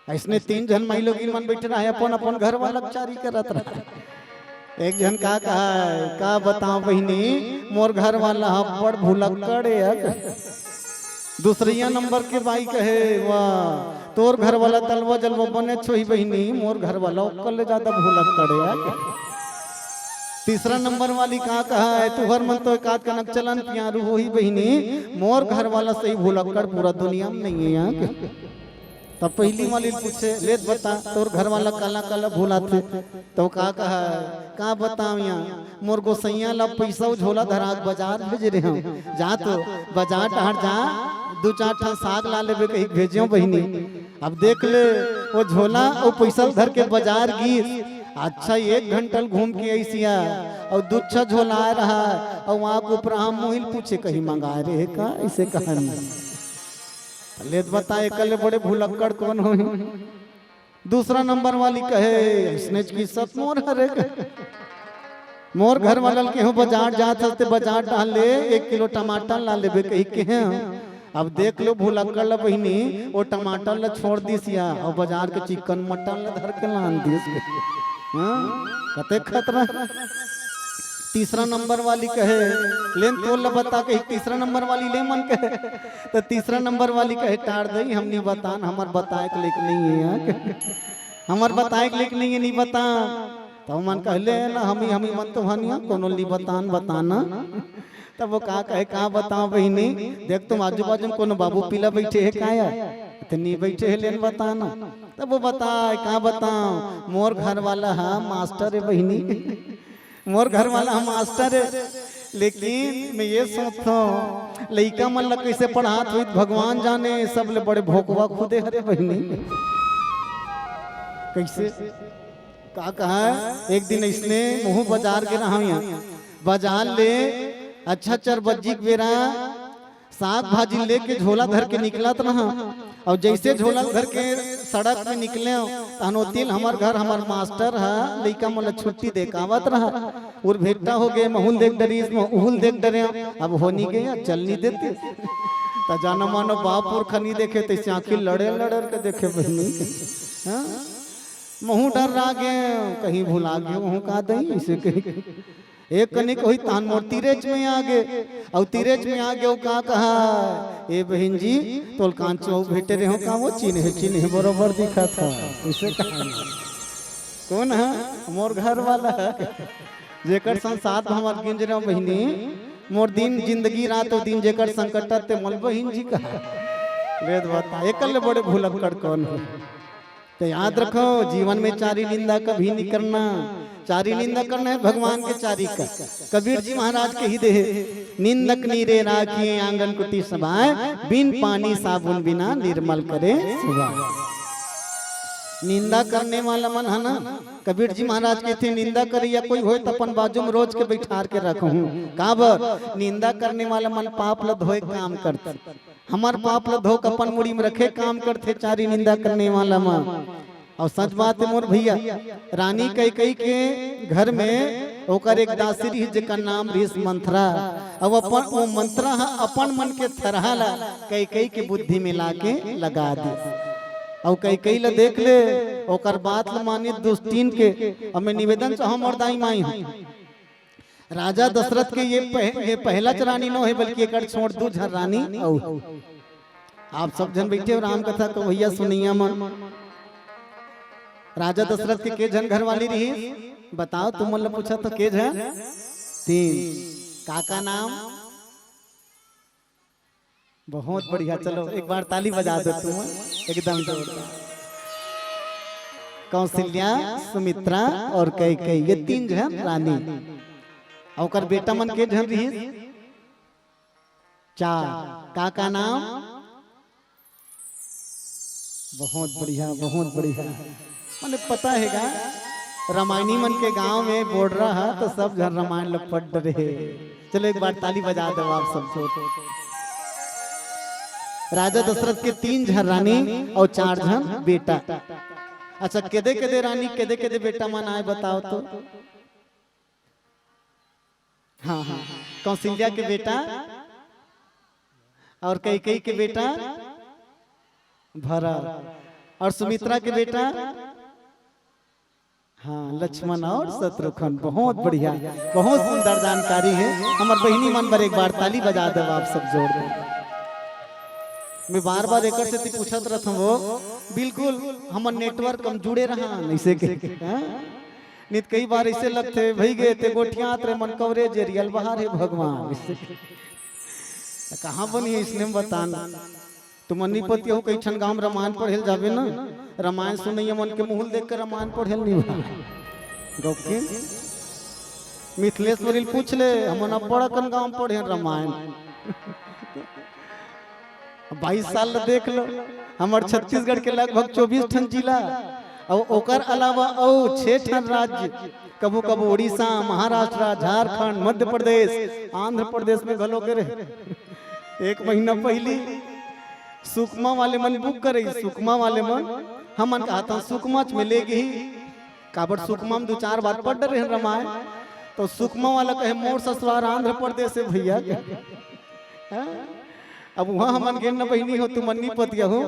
ऐसने 3 जन माई लोग मन बैठे रहे अपन अपन घर वाला चारी करत रहा। एक जन का कहा का बताओ बहिनी मोर घर वाला बड़ भुलक्कड़ है। दूसरिया नंबर के बाई कहे वाह तोर घर वाला तलवा जलवा बने छोही बहिनी मोर घर वाला ओकर ज्यादा भुलक्कड़ है। तीसरा नंबर वाली कहा है तू हर मन तो एकाध कनक चलन प्यारू हो ही बहिनी मोर घर वाला सही भुलक्कड़ पूरा दुनिया में नहीं है यहाँ। तब पहली वाली पूछे ले बता तोर घर वाला काला काला भूलाते तो कहा है बताओ यहाँ मोर गोसैया ला पैसा झोला धरा बाजार भेज रहे हम जा तो बाजार टहर जा 2-4 ठा साग ला लेबे कहीं भेजियो बहिनी। अब देख ले वो झोला और पैसा धर के बाजार गिर अच्छा 1 घंटा घूम के ऐसिया और दूछा झोला रहा और वहाँ को ऊपर हम मोहिल पूछे कहीं मंगा रहे का ऐसे कहा ले बताए कल बड़े भुलक्कड़ कौन हो। दूसरा नंबर वाली कहे इसने की सब मोर हरे मोर घर वाला के हो बाजार जाते बाजार डाल ले 1 किलो टमाटर ला लेबे कहीं के हैं। अब देख लो भुलक्कड़ ला बहिनी वो टमाटर ला छोड़ दिसिया और बाजार के चिकन मटन ला धर के लान दिस कते खतरा। तीसरा नंबर वाली कहे लेन तो ला बता के तीसरा नंबर वाली ले मन कहे तो तीसरा नंबर वाली कहे टार दई हम नहीं बतान हमार बताए के लेक नहीं है यार हमार बताए के लेक नहीं है नहीं बता तो मन कहले ना हम मन तो हनिया कोनो ली बतान बताना। तब वो कहे कहाँ बताओ बहिनी देख तुम आजू बाजू में कोनो बाबू पीला बैठे है काया इतनी बैठे है लेन बताना। तब वो बताए कहाँ बताओ मोर घर वाला है मास्टर है बहिनी मोर घर वाला हम मास्टर है लेकिन मैं ये सोचता हूँ लड़का मन ला कैसे पढ़ात हुई भगवान जाने सब ले बड़े भोकवा खुदे हरे बहिनी कैसे का कहा एक दिन इसने मुँह बाजार के रहा यहाँ बाजार ले अच्छा 4 बजे बेरा साग भाजी लेके झोला धर के निकलत रहा और जैसे झोला घर के सड़क में निकले तहनोतिल हमार घर हमार मास्टर है लइका मोला छुट्टी देखावत रहा और भेटा हो गए महूल देख डरीस महूल देख डरे अब हो नहीं गया चल नहीं देते त जाना मानो बाप और खनी देखे तो आँखी लड़े लड़े के देखे बहनी महू डर रहा गए कहीं भुला गए वहाँ का दही इसे कहीं एक कनिक हुई तान मोर तीरेच में आ गए और तीरेच में आ गए का कहा ए बहन जी तोल कांचो भेटे रहे का वो चिन्ह बरोबर दिखा था इसे कहा कौन है मोर घर वाला जेकर संसार हमार गिंज रहे बहनी मोर दिन जिंदगी रात और दिन जेकर संकट ते मोल बहन जी का वेद बता एकल बड़े भूलक कर कौन है तो याद रखो जीवन में चारी निंदा कभी नहीं करना चारी निंदा करना है भगवान के चारी का कबीर जी महाराज के ही दे निंदक नीरे राखिए आंगन कुटी सभाए बिन पानी साबुन बिना निर्मल करे सुबह निंदा करने वाला मन है ना कबीर जी महाराज के थे निंदा करे या कोई हो तो अपन बाजू में रोज के बैठार के रखूं काबर निंदा करने वाला मन पाप ल धोए काम करते हमार पाप ल धोक अपन मुड़ी में रखे काम करते चारी निंदा करने वाला मन और सच बात है मोर भैया रानी कैकेयी के घर में ओकर एक दासी रही जेकर नाम रही मंथरा अब अपन वो मंत्रा अपन मन के थरहाला कैकेयी के बुद्धि में लाके लगा दी और कैकेयी ल देख ले ओकर बात ल मानी दुष्टीन के और मैं निवेदन चाहूं और दाई माई हूं राजा दशरथ के ये पहला रानी न है बल्कि एक छोड़ दू झर रानी आप सब जन बैठे हो राम कथा तो भैया सुनिया मन राजा दशरथ के जन घर वाली रही बताओ तुम मतलब पूछा तो के जन तीन काका नाम बहुत बढ़िया चलो एक बार ताली बजा दो तुम एकदम जोरदार कौशल्या सुमित्रा और कैकेयी ये तीन जन रानी और बेटा मन के जन रही चार काका नाम बहुत बढ़िया मैंने पता हैगा रामायणी मन के गांव में बोल रहा है तो सब जन रामायण लोग पढ़ रहे चलो एक बार ताली बजा दो आप सब जोर राजा दशरथ के तीन जन रानी और चार जन बेटा अच्छा केदे केदे रानी केदे केदे बेटा मन आए बताओ तो हाँ कौशल्या के बेटा और कैकेयी के बेटा भरत और सुमित्रा के बेटा हाँ लक्ष्मण और शत्रुघ्न बहुत बढ़िया बहुत सुंदर जानकारी है हमारे बहिनी मन पर एक बार ताली बजा दो आप सब जोड़ दो मैं बार बार एक से पूछत रहता हूँ वो बिल्कुल हमारे नेटवर्क हम जुड़े रहा ऐसे के नित कई बार ऐसे लगते भई गए थे गोठिया रे मन कवरेज रियल बाहर है भगवान कहाँ बनी है इसने बताना तुम अनिपति हो कई छन गांव रामायण पढ़ेल जावे ना रामायण सुनैया मन के मुहल देख कर रामायण पढ़ेल नहीं गौके मिथिलेश्वरी पूछ ले हम न बड़ा कन गांव पढ़े रामायण 22 साल देख लो हमार छत्तीसगढ़ के लगभग 24 ठन जिला और ओकर अलावा 6 ठन राज्य कबू कबू उड़ीसा महाराष्ट्र झारखंड मध्य प्रदेश आंध्र प्रदेश में घलो के रहे एक महीना पहली सुकमा वाले मन बुक करे सुकमा वाले मन हमन कहता सुकमा में ले गई काबर सुकमा में 2-4 बार पढ़ रहे रामायण तो सुकमा वाला कहे मोर ससुराल आंध्र प्रदेश से भैया अब वहाँ हमन गे न बहनी हो तुम अन्नी पतिया हो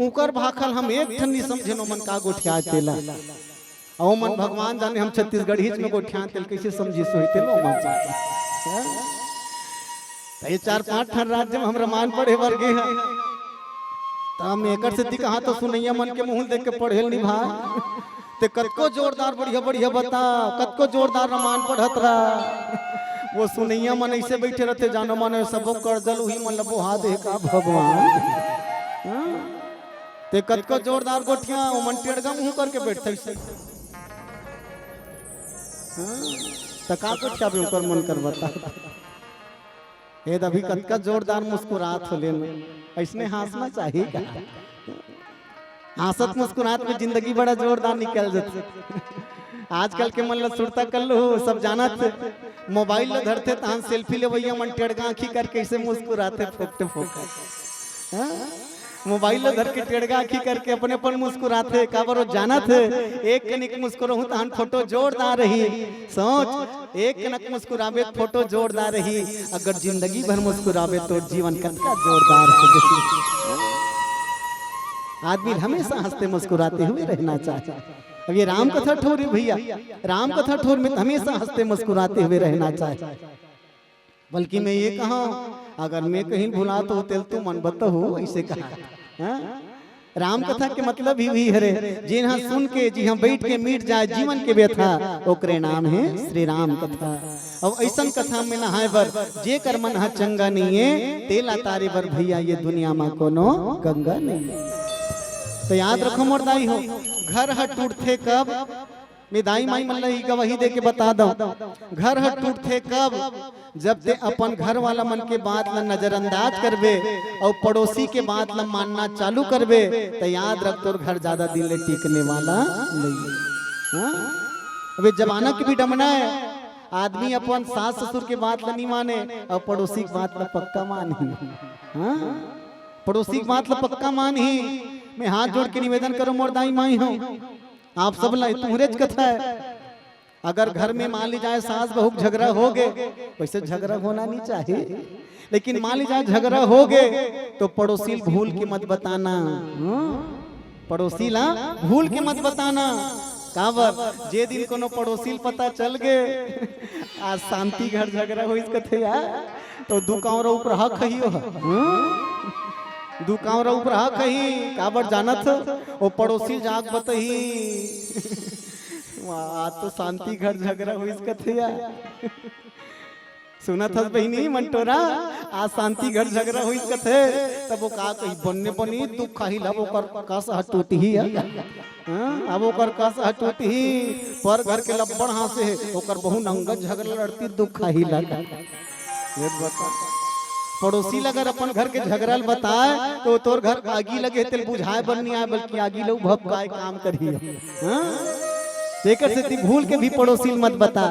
ऊकर भाखल हम एक ठन नहीं समझे नो मन का गोठिया तेला और मन भगवान जाने हम छत्तीसगढ़ हिच में गोठिया तेल कैसे समझी सोई तेलो मन ये 4-5 ठन राज्य में हम रामायण पढ़े बर गए हैं तो हम एकर से कहा तो सुनैया मन के मुंह देख के पढ़ेल नहीं भाई ते कतको जोरदार बढ़िया बता कतको जोरदार रामायण पढ़त रहा वो सुनैया मन ऐसे बैठे रहते जानो मन सबो कर्जल वही मन लबो हाथ है का भगवान ते कतको जोरदार गोठिया वो मन टेढ़गा मुंह करके बैठते से त का गोठिया भी ऊपर मन कर बता ये अभी कतका जोरदार मुस्कुरात हो लेन ऐसने हंसना चाहिए का हंसत मुस्कुरात में जिंदगी बड़ा जोरदार निकल जाती आजकल के मन सुरता कर लो सब जाना थे मोबाइल ले धरते तहन सेल्फी ले भैया मन टेढ़गा आँखी कर कैसे मुस्कुराते फोकते फोकते मोबाइल धर के टेढ़गा आखी करके अपने अपन मुस्कुराते काबर जाना थे एक कनिक मुस्कुराहूं तहन फोटो जोरदार रही। सोच एक कनक मुस्कुरावे फोटो जोरदार रही, अगर जिंदगी भर मुस्कुरावे तो जीवन कनका जोरदार हो। आदमी हमेशा हंसते मुस्कुराते हुए रहना चाहिए। अब ये राम कथा ठोर है भैया, राम कथा ठोर में हमेशा हंसते मुस्कुराते हुए रहना चाहिए। बल्कि मैं ये कहा अगर मैं कहीं भुला तो तेल तू मन बताओ ऐसे कहा। राम कथा के मतलब ही हुई हरे जी हाँ सुन के जी हाँ बैठ के मिट जाए जीवन के व्यथा ओकरे नाम है श्री राम कथा। अब ऐसा कथा में नहाए बर जे कर मन हा चंगा नहीं है तेला तारे बर भैया ये दुनिया में कोनो गंगा नहीं है। तो याद रखो मोर दाई हो घर हट टूटते कब, मैं दाई माई मन ही गवाही दे के बता दो घर हट टूटते कब, जब ते अपन घर वाला मन के बात ला नजरअंदाज करबे और पड़ोसी के बात ला मानना चालू करबे तो याद रख तोर घर ज्यादा दिन ले टिकने वाला नहीं। अबे जमाना की भी डमना है, आदमी अपन सास ससुर के बात ला नहीं माने और पड़ोसी की बात ला पक्का मान ही। पड़ोसी की बात ला पक्का मान ही। मैं हाथ जोड़ के निवेदन करूं मोर दाई माई हूं आप सब ला तुम्हारे कथा है। अगर घर में मान ली जाए सास बहू झगड़ा हो गए, वैसे झगड़ा होना नहीं चाहिए, लेकिन मान ली जाए झगड़ा हो गए तो पड़ोसी भूल के मत बताना। पड़ोसी ला भूल के मत बताना। काबर जे दिन कोनो पड़ोसी पता चल गए आज शांति घर झगड़ा हो इस कथे यार तो दुकान ऊपर हक ही हो दुकान ऊपर हक ही काबर जानत वो पड़ोसी जाग बतही आज तो शांति घर झगड़ा हुई कथे सुना था बहनी मंटोरा आज शांति घर झगड़ा हुई कथे तब वो का कही बनने बनी दुख खाही लब ओकर कस हटूट ही अब ओकर कस हटूट ही पर घर के लब्बड़ हां से ओकर बहु नंगत झगड़ा लड़ती दुख खाही लग ये बता। पड़ोसी अगर अपन घर के झगड़ल बताए तो तोर घर आगी लगे तेल बुझाए बन नहीं आए बल्कि आगी लोग भपकाए काम करिए। देकर से भूल के भी पड़ोसी मत बता।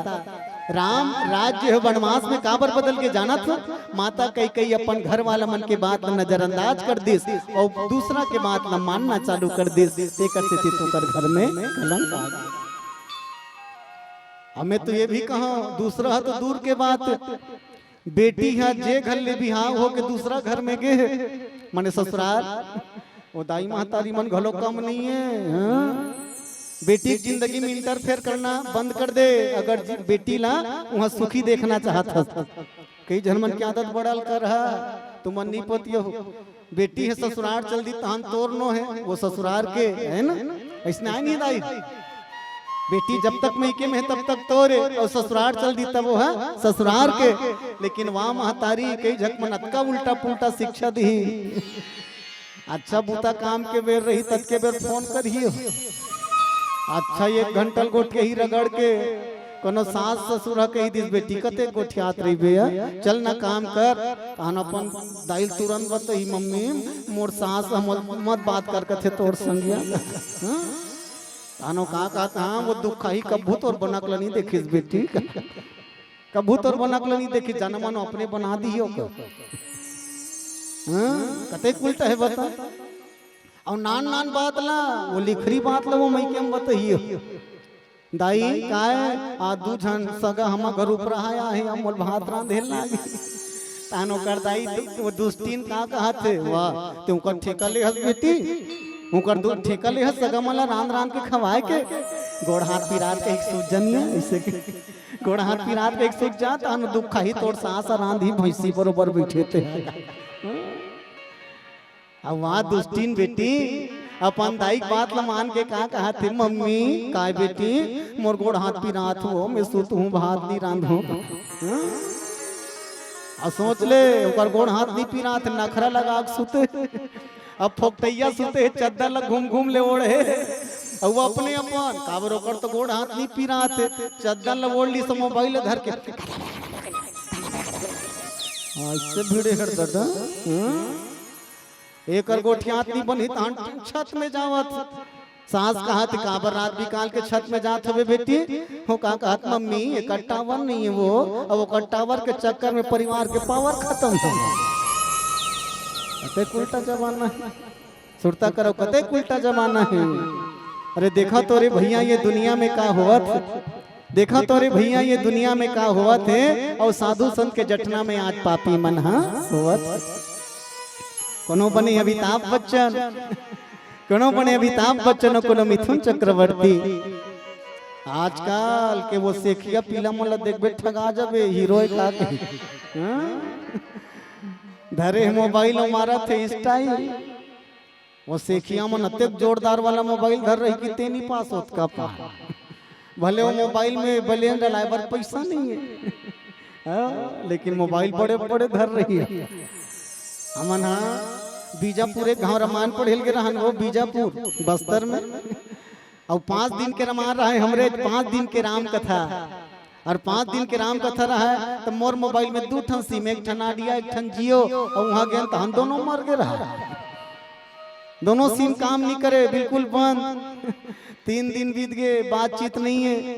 राम राज्य वनवास में काबर बदल के जाना था माता कई अपन घर वाला मन के बात नजरअंदाज कर दिस और दूसरा के बात न मानना चालू कर दिस देकर से तू कर घर में कलंक आ गया। हमें तो ये भी कहा दूसरा तो दूर के बात बेटी है जे घर ले बिहाव हो के दूसरा घर में गे माने ससुराल वो दाई महतारी मन घलो कम नहीं है। बेटी की जिंदगी में इंटरफेयर करना बंद कर दे। अगर बेटी ला वहाँ सुखी देखना चाहता कई जनमन की आदत बढ़ल कर रहा तुम नहीं पतियो बेटी है ससुराल चल दी तहन तोर नो है वो ससुराल के है ना ऐसा नहीं दाई बेटी जब तक मैके में है तब तक तोरे और ससुराल चल दी तब वो है ससुराल के। लेकिन वहाँ महतारी कई झकमन का उल्टा पुल्टा शिक्षा दी अच्छा बूता काम के बेर रही तब के बेर फोन करियो अच्छा 1 घंटा गोट के ही रगड़ के कोनो सास ससुर कही दिस बेटी कते गोठियात रही भैया चल ना काम कर तहन अपन दाइल तुरंत बतही मम्मी मोर सास मत बात कर कथे तोर संगिया तानो का कहता हाँ वो दुख ही कभू तोर बनक नहीं देखिस बेटी कभू तोर बनक नहीं देखी जाना मानो अपने बना दी हो कते उल्टा है बता और नान नान बात ला वो लिखरी बात ला वो मैं के बताइयो दाई काय आ दू जन सगा हम घर ऊपर आया है अमोल भात रांधे लागी तानो कर दाई वो दुस्तीन का कहत वाह तुम कर ठेका ले हस बेटी उनकर दूध ठेका ले हस सगा मला रांध रांध के खवाए के गोड़ हाथ पिरात के एक सूजनिया ऐसे के गोड़ हाथ पिरात के एक सूज जा तानो दुख ही तोड़ सास रांधी भैंसी बरोबर बैठे थे अब वहाँ दुस्तीन बेटी अपन दाई बात ला मान के कहा थे मम्मी काय बेटी मोर गोड़ हाथ पिरात हो मैं सुत हूँ भात नहीं रांधो अब सोच ले ओकर गोड़ हाथ नहीं पिरात नखरा लगा सुते अब फोकटैया सुते चद्दर ला घूम घूम ले ओढ़े और वो अपने अपन काबर ओकर तो गोड़ हाथ नहीं पिरात चद्दर ला ओढ़ ली सब मोबाइल धर के इससे भिड़े हर दादा एक गोठियात नहीं बनी छत में जावत सास कहा काबर रात निकाल के छत में जात हवे बेटी हो का कहत मम्मी एक टावर नहीं है वो अब वो टावर के चक्कर में परिवार के पावर खत्म हो गए उल्टा जमाना सुरता करो कते उल्टा जमाना है। अरे देखा तो रे भैया ये दुनिया में का हुआ थे, देखा तो रे भैया ये दुनिया में का हुआ थे, और साधु संत के जटना में आज पापी मन हुआ थे। कोनो बने अमिताभ बच्चन, कोनो बने अमिताभ बच्चन, कोनो मिथुन चक्रवर्ती। आजकल के वो सेखिया पीला मोला देखबे ठगा जाबे हीरो का के धरे मोबाइल मारा थे स्टाइल। वो सेखिया मन अत्यंत जोरदार वाला मोबाइल धर रही कि तेनी पास होत का पा भले वो मोबाइल में बलेन ड्राइवर पैसा नहीं है लेकिन मोबाइल बड़े बड़े धर रही है। हमन बीजापुर एक गाँव रमान पढ़ेल के रहन, वो बीजापुर बस्तर में, और 5 दिन के रमान रहा है हमरे। 5 दिन के राम कथा, और 5 दिन के राम कथा रहा है तो मोर मोबाइल में 2 ठन सिम, एक ठन आइडिया एक ठन जियो, और वहां गए तो हम दोनों मर गए रहा, दोनों सिम काम नहीं करे, बिल्कुल बंद। 3 दिन बीत गए, बातचीत नहीं है।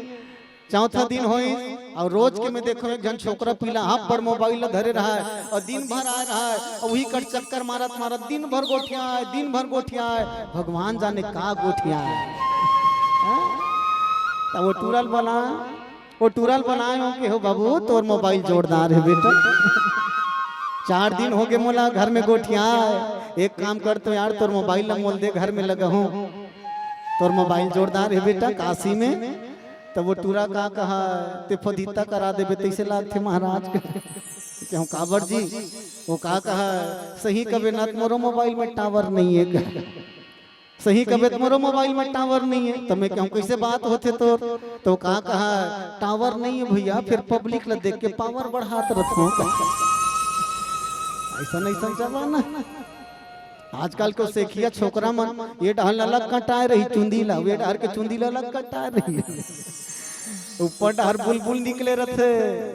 4था दिन होई और रोज के मैं देखो एक जन छोकरा पीला हाफ पर मोबाइल धरे रहा है और दिन भर आ रहा है, और वही कर चक्कर मारत मारत दिन भर गोठिया है, दिन भर गोठिया है, भगवान जाने का गोठिया है। तो वो टूरल बना, वो टूरल बनाए हो कि हो बाबू तोर मोबाइल जोरदार है बेटा। 4 दिन हो गए मोला घर में गोठिया, एक काम कर तो यार तोर मोबाइल मोल दे, घर में लगा हूँ, तोर मोबाइल जोरदार है बेटा काशी में। तो वो टूरा का कहा ते फदीता करा दे तैसे लाग थे महाराज के काबर जी। वो का कहा सही कबे ना मोरो मोबाइल में टावर नहीं है, सही कबे तुम्हारो मोबाइल में टावर नहीं है। तो मैं कहूँ कैसे बात होते तो का कहा टावर नहीं है भैया, फिर पब्लिक ला देख के पावर बढ़ात रखो। ऐसा नहीं समझा ना आजकल को सेखिया छोकरा मन ये डाल अलग कटाए रही चुंदीला, वे डार के चुंदीला अलग कटाए रही, ऊपर डार बुलबुल निकले रहते,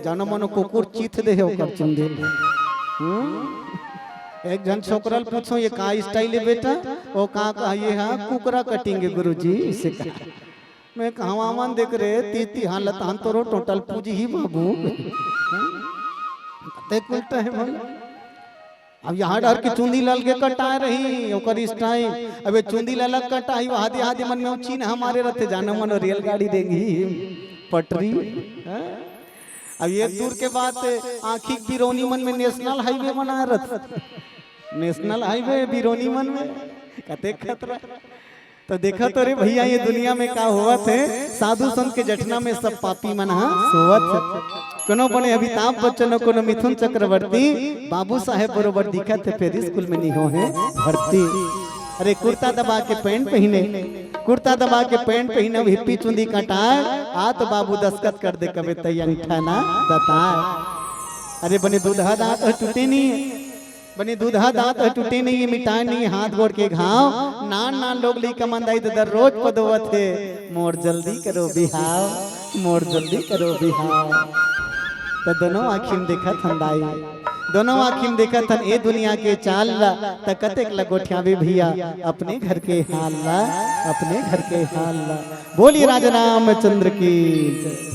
जानो मनो कुकुर चीथ दे ओकर चुंदीला। एक जन छोकरल पूछो ये का स्टाइल है बेटा, वो का कहा ये हाँ कुकरा कटिंग गुरुजी इसे कहा। मैं कहा मन देख रहे तीती हालत हम तो टोटल पूजी ही बाबू उल्टा है भाई। अब यहाँ डर के चुंदी लाल के कटाए रही ओकर स्टाइल, अब चुंदी लाल कटाई आधे आधे मन में चीन हमारे रहते जाने मन रेलगाड़ी देगी पटरी। अब ये दूर के बाद आखिर बिरौनी मन में नेशनल हाईवे बना रहा, नेशनल हाईवे बिरौनी मन में कते खतरा। तो देखा तो रे भैया ये दुनिया में का हुआ थे, साधु संत के जटना में सब पापी मन सोवत। कोनो बने अमिताभ बच्चन, कोनो मिथुन चक्रवर्ती, बाबू साहेब बरोबर दिखत थे, फिर स्कूल में नहीं हो है भर्ती। अरे कुर्ता दबा के पैंट पहने, कुर्ता दबा के पैंट पहने, हिप्पी चुंदी कटाए, आ तो बाबू दस्खत कर दे कबे तई अंगठा ना दताए। अरे बने दूधा दांत टूटे नहीं, बने दूधा दांत टूटे नहीं, मिटाए नहीं हाथ गोड़ के घाव, नान नान लोग ली कमंदाई दर रोज पदवत है, मोर जल्दी करो बिहाव, मोर जल्दी करो बिहाव। तो दोनों आखिम देखा थंदाई, दोनों आखिम देखा थन ए दुनिया के चाल ला, त कतेक लगोठिया भी भैया अपने घर के हाल ला, अपने घर के हाल ला। बोलिए राजा रामचंद्र की जय।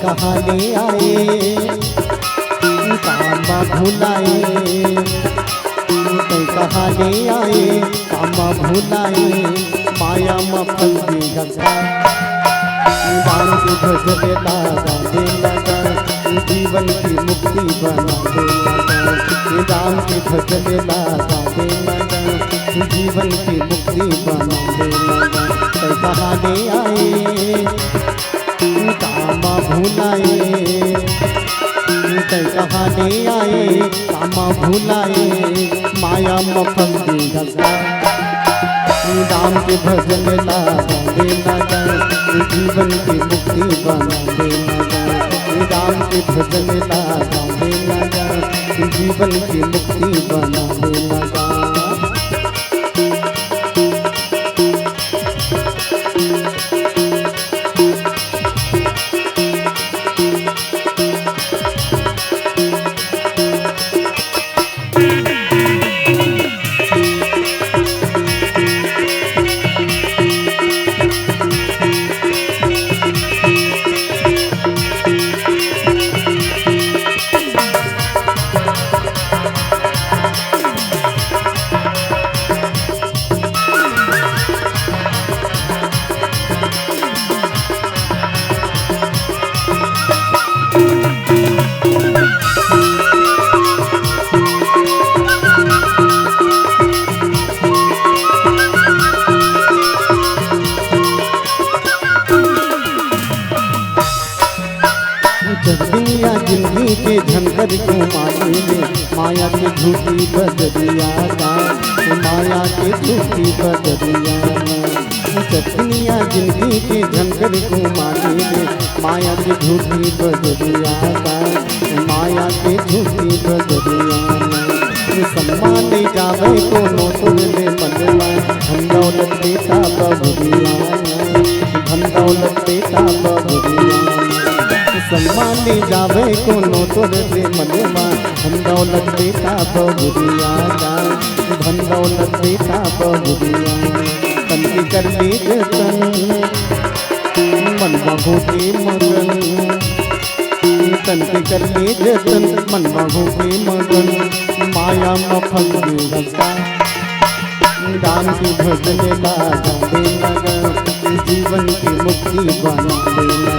कहानी आए कामा भुलाए, कहानी आए कामा भुलाए, माया मफल की गंगा दान से भजने लगा दे लगा, जीवन की मुक्ति बना दे लगा, राम की भजने लगा दे लगा, जीवन की मुक्ति बना दे लगा। कहाने आए कामा भुलाए, तय कहाने आए कामा भुलाए, माया मफल दी घसा राम के भजन लगा देना जीवन की मुक्ति बना देना, राम के भजन लगा देना जीवन की मुक्ति बना देना। दुनिया जिंदगी के झंकर को माने ले, माया की झूठी बदरिया का, माया की झूठी बदरिया। दुनिया जिंदगी के झंकर को माने ले, माया की झूठी बदरिया का, माया की झूठी बदरिया। सम्मान जावे को नोटुर दे मनवा, धन दौलत बेटा बबुरिया, धन दौलत बेटा बबुरिया। सम्मान जावे को नोटुर दे मनवा, धन दौलत बेटा बबुरिया का, धन दौलत बेटा बबुरिया। तन की कर ले जतन मनवा होके मगन, तन के कर ले जतन मनवा होके मगन, माया मफल घसा राम की भजन लगा देना जीवन की मुक्ति बना देना,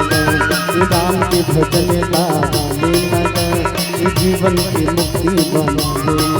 राम के भजन लगा देना जीवन की मुक्ति बना देना।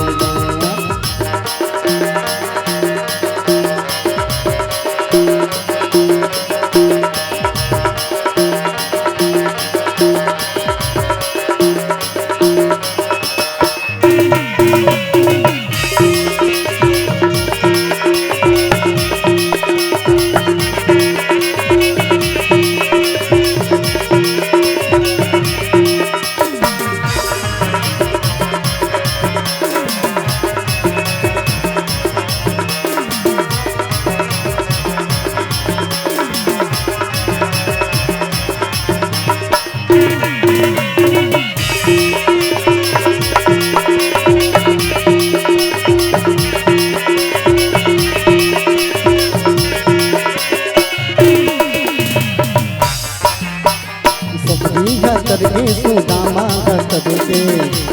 तरगे सुदामा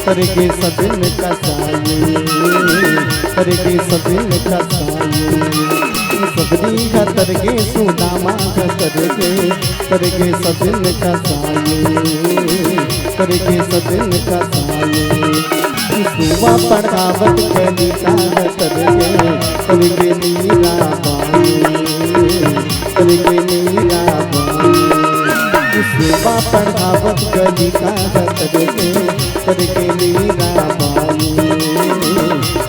तरगे सबिन कसाई, तरगे सबिन कसाई। सबरी का तरगे सुदामा तरगे सबिन कसाई, तरगे सबिन कसाई। सुबह पढ़ावत कली का तरगे मीरा बाई, तरगे मीरा बाई। सुबह पढ़ावत कली का तरगे मीरा बाई,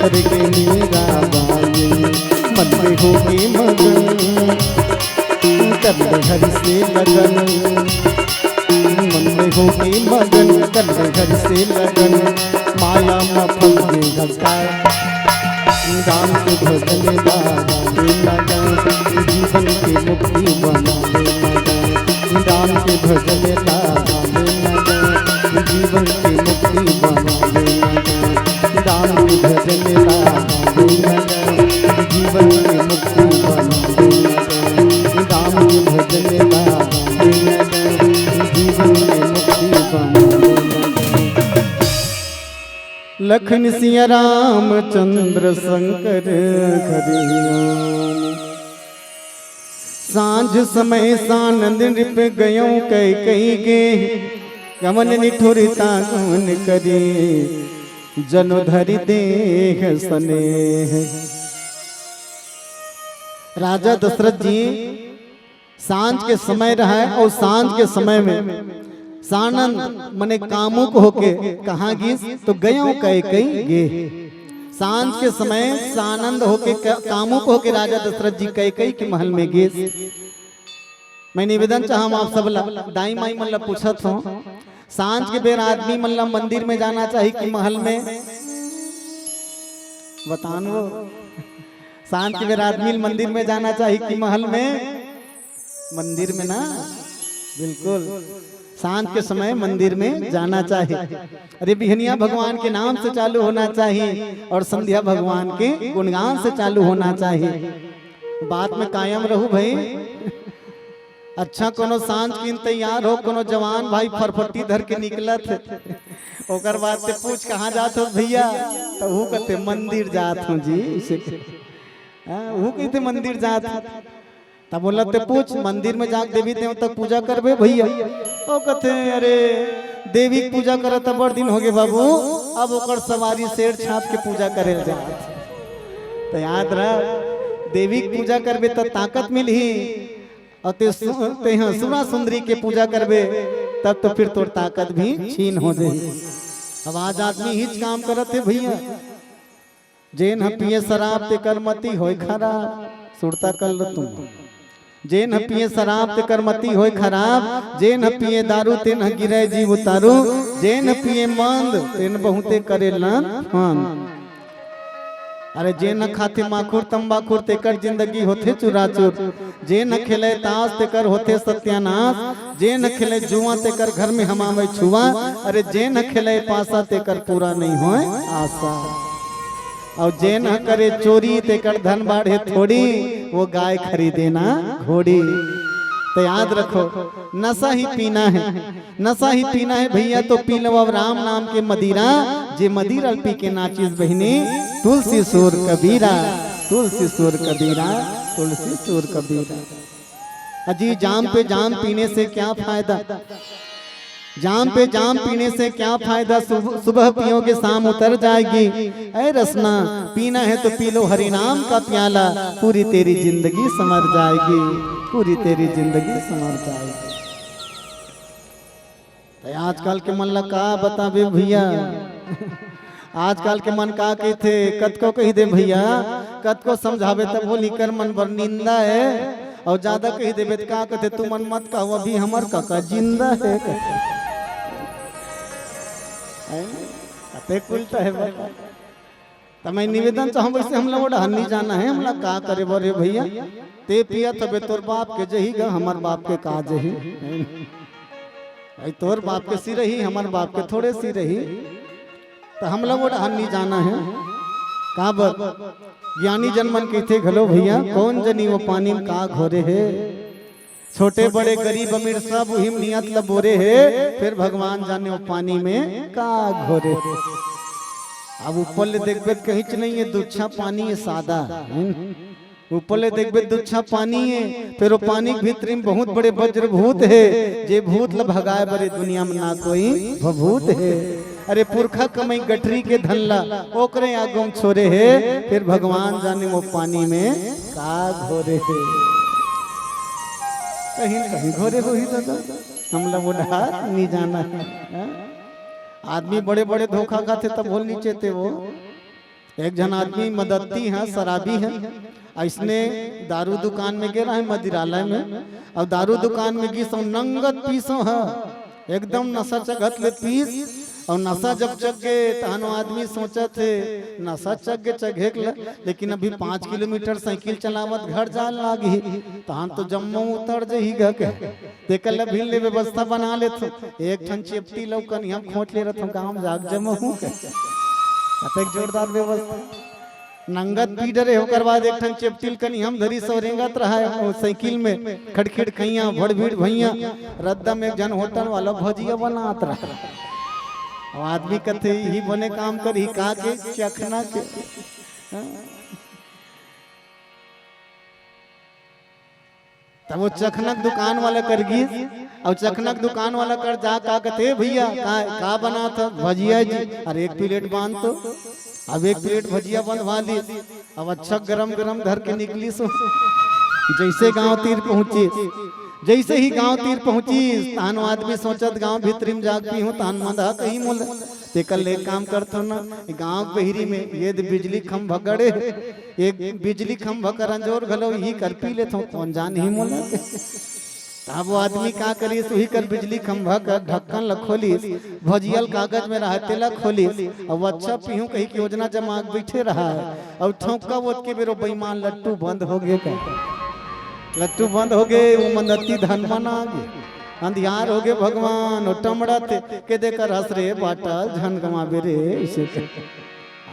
तरगे मीरा बाई। मन में होगी मगन कर हर से लगन, मन में होगी मगन कर हर से लगन, माया मफल में घसा राम के भजन लगा देना जीवन की मुक्ति बना देना, राम के भजन लगा देना जीवन की मुक्ति बना देना, राम के भजन लगा देना जीवन की मुक्ति बना देना, राम के भजन लगा देना जीवन की मुक्ति बना देना। लखन सिया रामचंद्र शंकर हरिओम। सांझ समय सानंद नृप गयो कई कई के, गमन निठुरता गमन करे जनो धरि देह स्नेह। राजा दशरथ जी सांझ के समय रहा और सांझ के समय में सानंद मने कामुक होके कहाँ गिस तो गयों कई कई गे। सांझ के समय सानंद होके कामुक होके राजा दशरथ जी कई कई के महल में गिस। मैं निवेदन चाहम आप सब दाई माई मतलब पूछत हो सांझ के बेर आदमी मतलब मंदिर में जाना चाहिए कि महल में बतानो। सांझ के बेर आदमी मंदिर में जाना चाहिए कि महल में? मंदिर में ना, बिल्कुल सांझ के समय मंदिर में जाना चाहिए। अरे बिहनिया भगवान के नाम से चालू होना चाहिए और संध्या भगवान के गुणगान से चालू होना चाहिए। बात में कायम रहू भाई। अच्छा कोनो सांझ की तैयार हो कोनो जवान भाई फरफटी धर के निकलत ओकर बाद से पूछ कहाँ जात हो भैया तो वो कहते मंदिर जात हूँ जी। वो कहते मंदिर जात तब बोलते पूछ मंदिर में जाके देवी देवता तक पूजा करबे भैया? ओ कहते अरे देवी की पूजा करत तो बड़ दिन हो गए बाबू, अब ओकर सवारी शेर छाप के पूजा करे जात। तो याद रह देवी की पूजा करबे तो ताकत मिलही और ते सुना सुंदरी के पूजा करबे तब तो फिर तोर ताकत भी छीन हो जाए। अब आज आदमी हिच काम करत है भैया। जेन पिए शराब ते कर मती होय खराब, सुरता कर तुम। जेन पिए शराब ते कर मती होय खराब, जेन पिए दारू तेन गिरे जीव उतारू, जेन पिए मंद तेन बहुते करे लन। अरे जे न खाते माखुर तंबाखुर तेकर जिंदगी होते चुराचुर, जे न खेले ताश तेकर होते सत्यानाश, जे न खेले जुआ तेकर घर में हमामे छुआ, अरे जे न खेले पासा तेकर पूरा नहीं होए आशा, और जे न करे चोरी तेकर धन बाढ़े थोड़ी, वो गाय खरीदे ना घोड़ी। तो याद रखो नशा ही पीना है, नशा ही पीना है भैया तो पी लो अब राम नाम के मदिरा, जे मदिरा पी के नाचिस बहनी तुलसी सुर कबीरा, तुलसी सुर कबीरा, तुलसी सुर कबीरा। अजी जाम पे जाम पीने से क्या फायदा, जाम पे जाम पीने से क्या फायदा, सुबह पियोगे शाम उतर जाएगी। ऐ रसना पीना है तो पी लो हरि नाम का प्याला, पूरी तेरी जिंदगी संवर जाएगी, पूरी तेरी जिंदगी संवर जाएगी। तो आजकल के मन का बताबे भैया, आजकल के मन का कहते कत को कही दे भैया, कत को समझावे तब बोली कर मन पर निंदा है, और ज्यादा कही देवे तो का कहते तू मन मत कहो अभी हमर काका जिंदा है। उल्टा है तो मैं निवेदन चाहूँ वैसे हम लोग हन्नी जाना है, हम लोग का करे बोरे भैया ते पिया तबे तोर बाप के जही गा हमार बाप के का जही, तोर बाप के सी रही हमार बाप के थोड़े सी रही। तो हम लोग हन्नी जाना है का ज्ञानी जनमन कहते घलो भैया कौन जनी वो पानी में का घोरे है, छोटे बड़े गरीब अमीर सब हिम नियत लबोरे है, फिर भगवान जाने वो पानी में का घोरे। अब ऊपर ले देखबे कहीं नहीं है दुच्छा पानी है सादा, ऊपर ले देखबे दुच्छा पानी है, फिर वो पानी के भीतर में बहुत बड़े वज्र भूत है, जे भूत ल भगाए बड़े दुनिया में ना कोई भभूत है। अरे पुरखा कमई गठरी के धनला ओकरे आगम छोरे है, फिर भगवान जाने वो पानी में का घोरे है। कहीं कहीं घोरे हो ही दादा, हम लोग उड़ा नहीं जाना है। आदमी बड़े बड़े धोखा खाते तब बोल नीचे थे वो। एक जन आदमी मदती है शराबी है, इसने दारू दुकान में गिरा है मदिरालय में, और दारू दुकान में गिस नंगत पीसो है एकदम नशा चगत ले पीस, और नशा जब चग गए तहन आदमी सोचा थे नशा चग गए चघेक लेकिन अभी 5 किलोमीटर साइकिल चलावत घर जान लागी, तहन तो जम्मू उतर जही ग के देखल भीड़ ले व्यवस्था बना ले थो, एक ठन चेपटी लौकन हम खोट ले रथ गांव जाग जम्मू के एक जोरदार व्यवस्था नंगत पीडरे होकर बाद एक ठन चेपटिल कनी हम धरी सोरेंगत रहा है साइकिल में खड़खिड़ खैया भड़ भीड़ भैया रद्दा में एक जन होटल वाला भजिया बनात रहा, और आदमी कथे ही बने काम कर ही का के चखना के। तब वो चखनक दुकान वाला कर गी, और चखनक दुकान वाला कर जा का कहते भैया का बना था भजिया जी, अरे एक प्लेट बांध तो, अब एक प्लेट भजिया बंधवा ली, अब अच्छा गरम गरम धर के निकली सो जैसे गांव तीर पहुंची, जैसे ही गांव तीर पहुंची तान आदमी सोचत गांव भीतरी में जाग पी हूँ तान मंदा कहीं मोल ते कल एक काम करतो ना गांव बहिरी में ये बिजली खंभा गड़े एक बिजली खंभा कर अंजोर घलो ही कर पी ले तो कौन जान ही मोल तब वो आदमी का करी सुही कर बिजली खंभा का ढक्कन ल खोली भजियल कागज में रहते ला खोली अब अच्छा पीहू कहीं की योजना जमा बैठे रहा है और ठोका वो के बेरो बेईमान लट्टू बंद हो गए का लट्टू बंद हो गए वो मनती धन मना गए अंधियार हो गए भगवान टमड़त के देकर हंस रे बाटा झन गमा बेरे इसे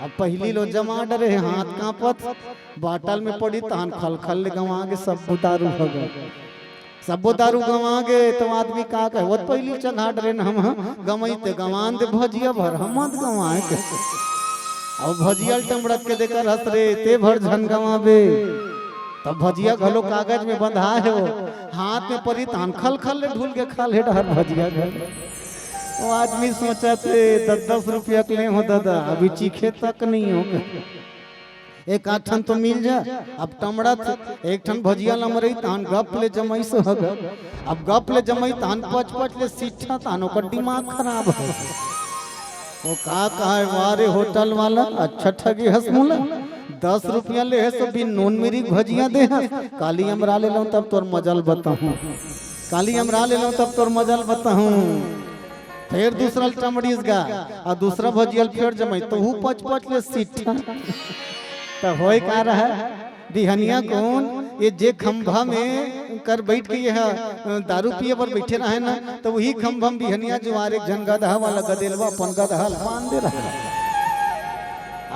अब पहली लो जमा डरे हाथ कांपत बाटल में पड़ी तान खल खल गवा के सब दारू हो गए सब दारू गवा गए तो आदमी का कहे वो पहली चढ़ा डरे हम गमईते गवान दे भजिया भर हम मत गवाए के अब भजियल टमड़त के देकर हंस रे ते भर झन गवाबे तब भजिया घलो कागज में बंधा है वो हाथ में परी तान खल खल ढूल के खा ले डर भजिया घर वो आदमी सोचते 10-10 रुपया के ले हो दादा अभी चीखे तक नहीं होगा एक आठ ठन तो मिल जा अब टमड़त एक ठन भजिया लमरई तान गप ले जमई से होगा अब गप ले जमई तान पच ले सीठा तान ओकर दिमाग खराब है वो का कहा वारे होटल वाला अच्छा ठगी हंसमुला 10 रुपया ले है तो भी नून मिरी भजिया दे काली अमरा ले लो तब तोर मजल बताऊं काली अमरा ले लो तब तोर मजल बताऊं फिर दूसरा टमड़ीस गा और दूसरा भजियल फिर जमई तो हु पच ले सीठा तो होय का रहा बिहनिया कौन ये जे खंभा में कर बैठ के यह दारू पिए पर बैठे रहे ना तो वही खंभा में बिहनिया जुआर एक जन गदहा वाला गदेलवा अपन गदहा बांध दे रहा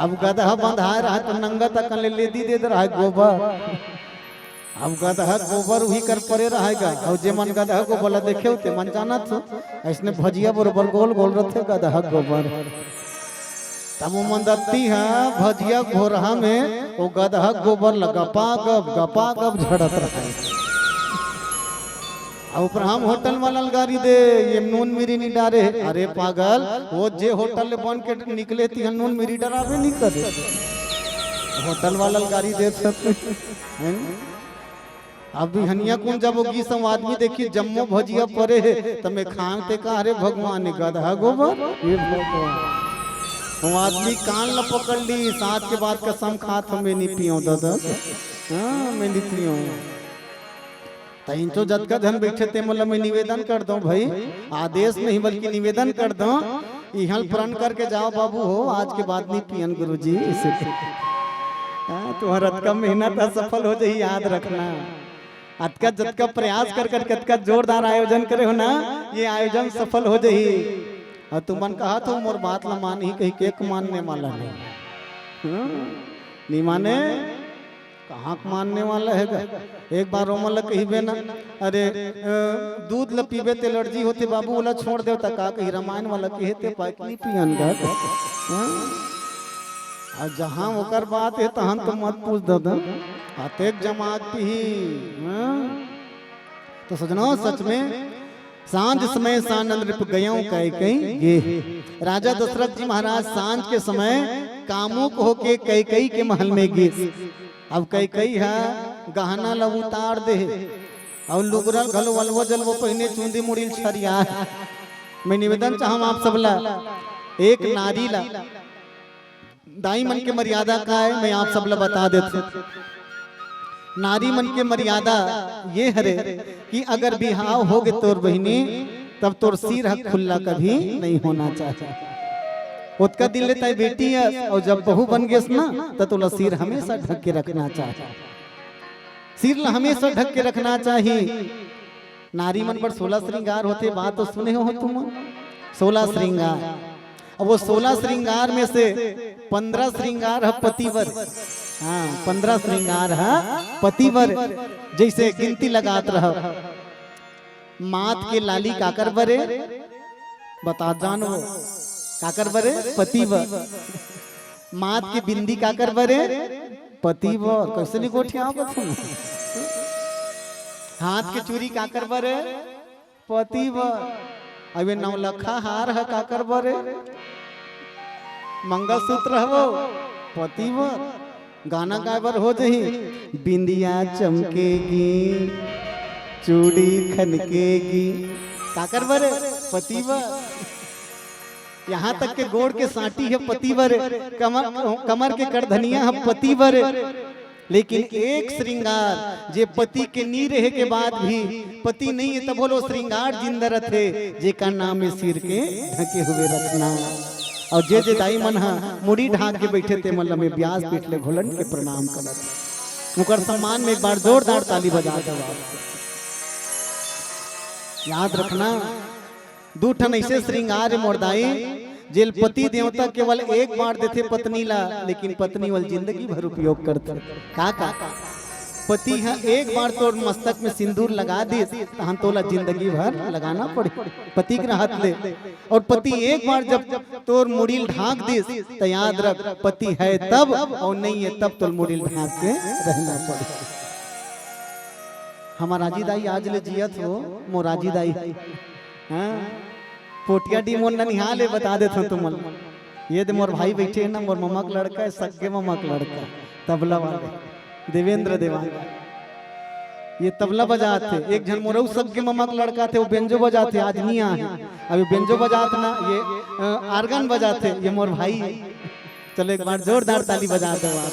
अब गदहा बंधा रहा तो नंगा तक ले दी दे रहा है गोबर अब गदहा गोबर वही कर परे रहेगा और जे मन गदहा को बोला देखे होते मन जाना तो ऐसने भजिया बरोबर गोल गोल रहते गदहा गोबर तब वो मंदती है भजिया घोरहा में वो गदहा गोबर लगा गपा गप झड़त रहा ऊपर हम होटल वाला गाड़ी दे ये नून मिरी नहीं डारे अरे पागल वो जे होटल बन के निकले थी नून मिरी डरावे नहीं करे होटल वाला गाड़ी दे सकते अब हनिया कौन जब होगी सब आदमी देखी जम्मो भजिया परे है तो मैं खाते का अरे भगवान गदहा गोबर ये भगवान वो आदमी कान ल पकड़ ली साथ के बाद कसम खात हमें नहीं पियो दादा हाँ मैं नहीं पियो तो जद का धन बैठे ते मतलब मैं निवेदन कर दो भाई आदेश नहीं बल्कि निवेदन कर दो यहाँ प्रण करके जाओ बाबू हो आज के बाद नहीं पियन गुरुजी इसे तुम्हारा का मेहनत सफल हो जाए याद रखना अतका जतका प्रयास कर कतका जोरदार आयोजन करे हो ना ये आयोजन सफल हो जाए और तुमन कहा तो मोर बात ला मान ही कहीं केक मानने वाला नहीं माने कहाँ मानने वाला है एक बार रोमल कही बे ना अरे दूध ल पीबे ते एलर्जी होते बाबू वाला छोड़ दे का कही रामायण वाला कहे ते पाकनी पियन गा और जहाँ ओकर बात है तहन तो मत पूछ दादा अतेक जमात पी तो सजनो सच में सांझ समय सानंद रिप गयों कई गे राजा दशरथ जी महाराज सांझ के समय कामुक होके कई के महल में गे अब कई है गहना लब उतार दे और लुगरल घलो वलवो जलवो पहने चूंदी मुड़ील छरिया मैं निवेदन चाहूँ आप सबला एक नारी ला दाई मन के मर्यादा का है मैं आप सबला बता देते नारी मन के मर्यादा ये हरे कि अगर बिहाव हो गए तोर बहिनी तब तोर सिर खुला कभी नहीं होना चाहिए उसका दिल लेता है बेटी है और जब बहू बन गए ना तो तुला सिर हमेशा ढक के रखना चाहिए सिर हमेशा ढक के रखना चाहिए नारी मन पर 16 श्रृंगार होते बात तो सुने हो तुम 16 श्रृंगार और वो 16 श्रृंगार में से 15 श्रृंगार है पतिवर हाँ 15 श्रृंगार है पतिवर जैसे गिनती लगात रह मात के लाली काकर बरे बता जानो काकर बरे पतिवर मात के बिंदी काकर बरे पतिवर कैसे नहीं गोठिया हाथ के चूड़ी काकर बरे पतिवर अबे नौलखा हार है काकर बरे मंगलसूत्र हो पतिवर गाना गाय बर हो जही, बिंदिया चमकेगी चूड़ी खनकेगी, काकर बर पति बर, यहाँ तक के गोड़ के सांटी है पति बर, कमर के करधनिया है पति बर। लेकिन एक श्रृंगार जे पति के नी रहे के बाद भी पति नहीं है, तब बोलो श्रृंगार जिंदा रथे, जे का नाम है सिर के ढके हुए रखना। और जे जे दाई मन हा मुड़ी ढाक के बैठे थे मल्ल में ब्यास पीटले घोलन के प्रणाम करत, मुकर सम्मान में एक बार जोरदार ताली बजा दो। याद रखना दू ठन ऐसे श्रृंगार मोरदाई जेल पति देवता केवल एक बार देते पत्नी ला, लेकिन पत्नी वाल जिंदगी भर उपयोग करते। का पति है एक बार तोर मस्तक में सिंदूर लगा दे, तहन तोला जिंदगी भर लगाना पड़े पति के हाथ ले। और पति एक बार जब तोर मुड़ील ढाक दे तो याद रख पति है तब, और नहीं है तब तोर मुड़ील ढाक के रहना पड़े। हमारा राजी दाई आज ले जियत हो, मोर राजी दाई हाँ पोटिया डी मोर ननिहाल बता देता तुम। ये दे मोर भाई बैठे है ना, मोर ममा का लड़का है, सगे ममा का लड़का तबला वाले देवेंद्र देवान, ये तबला बजाते। एक जन मोरऊ सगे ममा का लड़का थे, वो बेंजो बजाते, आज नहीं आए अभी बेंजो बजाते ना, ये आर्गन बजाते, ये मोर भाई। चलो एक बार जोरदार ताली बजा दो आप।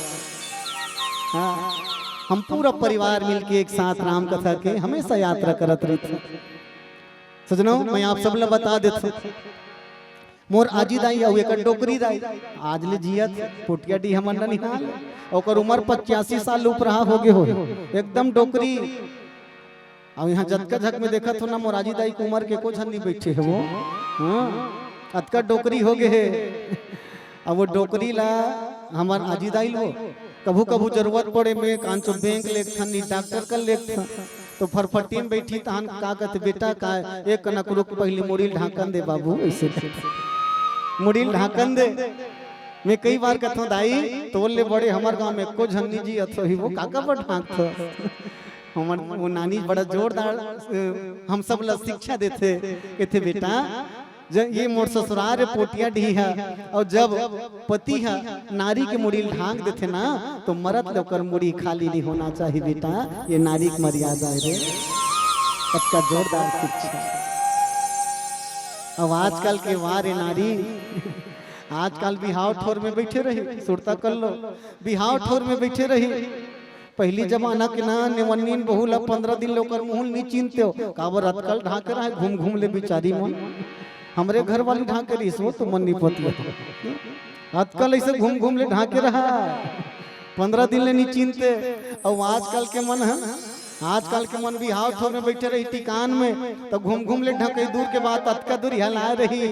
हाँ हम पूरा परिवार मिलके एक साथ राम कथा के हमेशा यात्रा करत रहते। सजनो मैं आप सब ला बता देता, मोर आजी दाई और एक डोकरी दाई आज ले जियत पोटिया डी हमन ननिहाल, और उम्र 85 साल ऊपर हो गए हो, एकदम डोकरी। और यहाँ जतका झक में देखा तो ना मोर आजी दाई की उम्र के को झन्नी बैठे है वो, हाँ अतका डोकरी हो गए है। अब वो डोकरी ला हमार आजी दाई लो कभू कभू जरूरत पड़े में कांचो बैंक लेख थन डॉक्टर का लेख थन, तो फरफटी में बैठी तहन का कहते बेटा का एक कनक रुक पहले मुड़ील ढाकन दे बाबू, ऐसे मुड़ील ढाकन दे। मैं कई बार कहता हूँ दाई तो ले बड़े हमार गांव में को झन्नी जी अथो ही वो काका पर ढाक थो हमर वो नानी बड़ा जोरदार हम सब ला शिक्षा देते कहते बेटा जब ये मोर ससुराल पोटिया डी है, और जब पति है नारी के मुड़ी ढांक देते ना तो मरद लोकर मुड़ी खाली नहीं होना चाहिए बेटा, ये नारी की मर्यादा है रे। सबका जोरदार शिक्षा। अब आजकल के वारे नारी आजकल बिहाव ठोर में बैठे रही, सुरता कर लो बिहाव ठोर में बैठे रही। पहली जमाना के ना नेवन्नीन बहुला 15 दिन लोकर मुंह नहीं चिनते हो, काबर अतकल ढाक रहा है घूम घूम ले बेचारी मन। हमरे घर वाली ढाके रही सो तो मन नहीं पति आजकल ऐसे घूम घूम ले ढाके रहा 15 दिन ले नहीं चिनते। और आजकल के मन है, आजकल के मन भी हाथ ठोर में बैठे रही टिकान में तो घूम घूम ले ढके दूर के बाद अतका दूर हिला रही।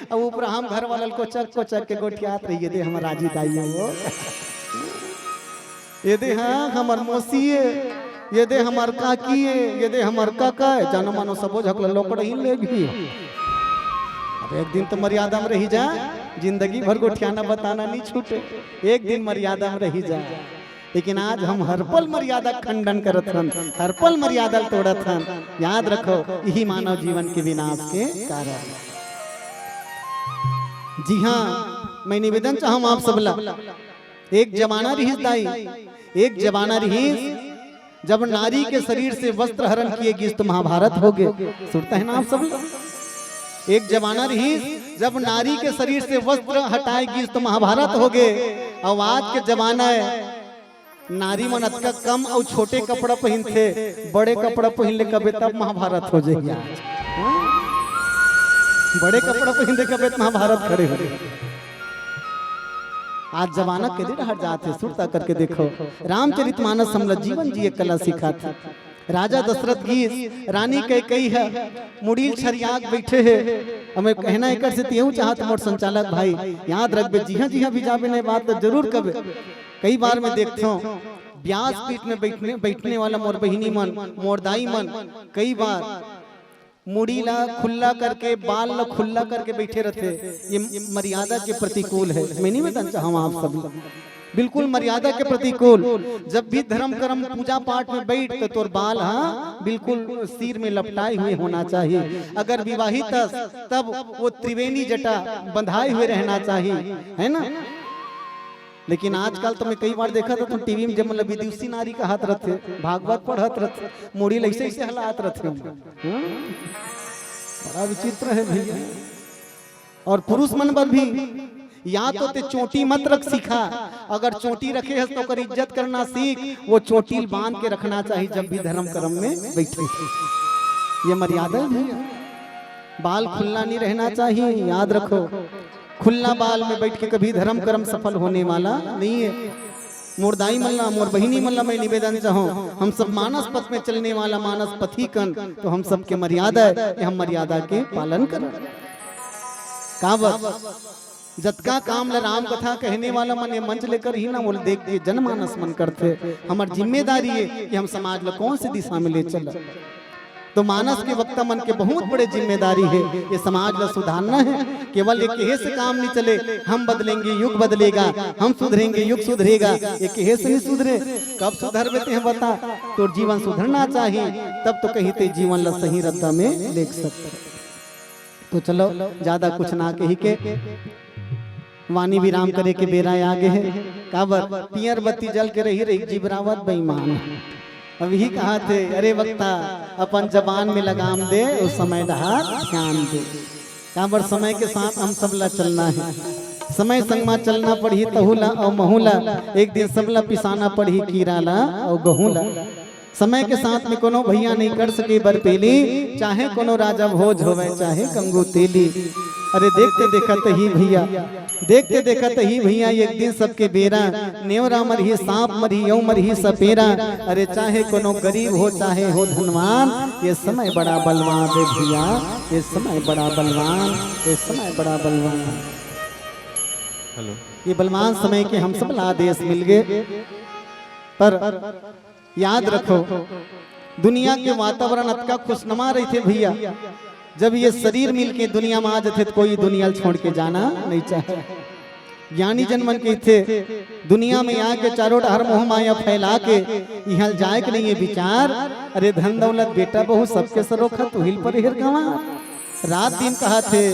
अब ऊपर हम घर वाले को चक के गोठियात रही, ये दे हमार राजी दाई है वो, ये दे हाँ हमार मौसी है, ये दे हमार काकी है, ये दे हमार काका है, जानो मानो सबो झकला लोकड़ ही लेगी। एक दिन तो मर्यादा में रही जा, जिंदगी भर गोठियाना बताना नहीं छूटे, एक दिन मर्यादा में रही जा। लेकिन आज हम हर पल मर्यादा खंडन करत हन, हर पल मर्यादा तोड़त हन। याद रखो यही मानव जीवन के विनाश के कारण। जी हाँ मैं निवेदन चाहूँ आप सबला, एक जमाना रही दाई, एक जमाना रही जब नारी के शरीर से वस्त्र हरण किए गए तो महाभारत हो गए, सुनता है ना आप सब। एक जमाना रही जब नारी के शरीर से वस्त्र हटाएगी तो महाभारत हो गए। और आज के जमाना है नारी मन अतका कम और छोटे कपड़ा पहनते, बड़े कपड़ा पहन ले कबे तब महाभारत हो जाएगी। बड़े कपड़ा पहनते कबे महाभारत खड़े हो गए। आज जमाना के दिन हट जाते, सुरता करके देखो रामचरितमानस हमला जीवन जिए कला सिखाते। राजा दशरथ गीत रानी कई है मुड़ील छरियाग बैठे है। हमें कहना एक से त्यों चाहत मोर संचालक भाई याद रखबे, जी हाँ भी जाबे नहीं बात तो जरूर कबे। कई बार मैं देखता हूँ ब्यास पीठ में बैठने वाला मोर बहिनी मन, मोर दाई मन कई बार मुड़ी ला खुला करके बाल ला खुला करके बैठे रहते। ये मर्यादा के प्रतिकूल है। मैं नहीं बताना चाहूँ आप सब, बिल्कुल मर्यादा के प्रतिकूल। जब भी धर्म कर्म पूजा पाठ में बैठ तो तोर बाल हाँ बिल्कुल सिर में लपटाए हुए होना चाहिए। अगर विवाहित तब वो त्रिवेणी जटा बंधाए हुए रहना चाहिए, है ना। लेकिन आजकल तो मैं कई बार देखा था, तो टीवी में जब विदुषी नारी का हाथ रहते, भागवत पढ़त रहते, मुड़ी ऐसे ऐसे हलात रहते, बड़ा विचित्र है भैया। और पुरुष मन पर भी या तो ते चोटी मत रख सीखा, अगर चोटी रखे है तो कर इज्जत करना सीख, वो चोटी बांध के रखना चाहिए जब भी धर्म कर्म में बैठे। ये मर्यादा है भैया। बाल खुला नहीं रहना चाहिए, याद रखो। खुला बाल में बैठ के कभी धर्म कर्म सफल होने वाला नहीं है। मोरदाई मल्ला, मोर बहिनी मल्ला, मैं निवेदन चाहूँ, हम सब मानस पथ में चलने वाला मानस पथिकन, तो हम सबके मर्यादा है कि हम मर्यादा के पालन करें। कावत जतका काम ल राम कथा कहने वाला मन ये मंच लेकर ही ना बोल देख के जनमानस मन करते। हमारी जिम्मेदारी है कि हम समाज ला कौन सी दिशा में ले चल। तो मानस के वक्ता मन के बहुत बड़े जिम्मेदारी है, ये समाज ला सुधारना है। केवल एक कहे से काम नहीं चले, हम बदलेंगे युग बदलेगा, हम सुधरेंगे युग सुधरेगा, ये कहे से नहीं सुधरे। कब सुधर देते हैं बता, तो जीवन सुधरना चाहिए, तब तो कहीं ते जीवन ला सही रद्दा में देख सकते। तो चलो ज्यादा कुछ ना कही के वाणी विराम करे के बेरा आगे है। काबर पियर बत्ती जल के रही रही जीवरावत बेईमान। अब यही कहा थे, अरे वक्ता अपन जबान में लगाम दे, उस समय डहार ध्यान दे। काबर समय के साथ हम सबला चलना है, समय संगमा चलना पड़ी तहुला और महूला, एक दिन सबला पिसाना पड़ी कीराला और गहूला। समय के साथ में कोनो भैया नहीं कर सके बरपेली, चाहे कोनो राजा भोज होवे चाहे कंगू तेली। अरे देखते देखत ही भैया, देखते देखत ही भैया, एक दिन सबके बेरा, नेवरा मरही सांप मरही यौ मरही सपेरा। अरे चाहे कोनो गरीब हो चाहे हो धनवान, ये समय बड़ा बलवान है भैया, ये समय बड़ा बलवान, ये समय बड़ा बलवान। हेलो, ये बलवान समय के हम सब आदेश मिल गए। पर याद रखो, दुनिया के वातावरण अतका खुशनुमा रही थे भैया, जब ये शरीर मिल के दुनिया में आ जाते तो कोई दुनिया छोड़ के जाना नहीं चाहे। ज्ञानी जन मन के थे दुनिया में आके चारों हर मोह माया फैला के यहाँ जाए के नहीं ये विचार। अरे धन दौलत बेटा बहु सबके सरोखा तो हिल पर हिर गवा। रात दिन कहा थे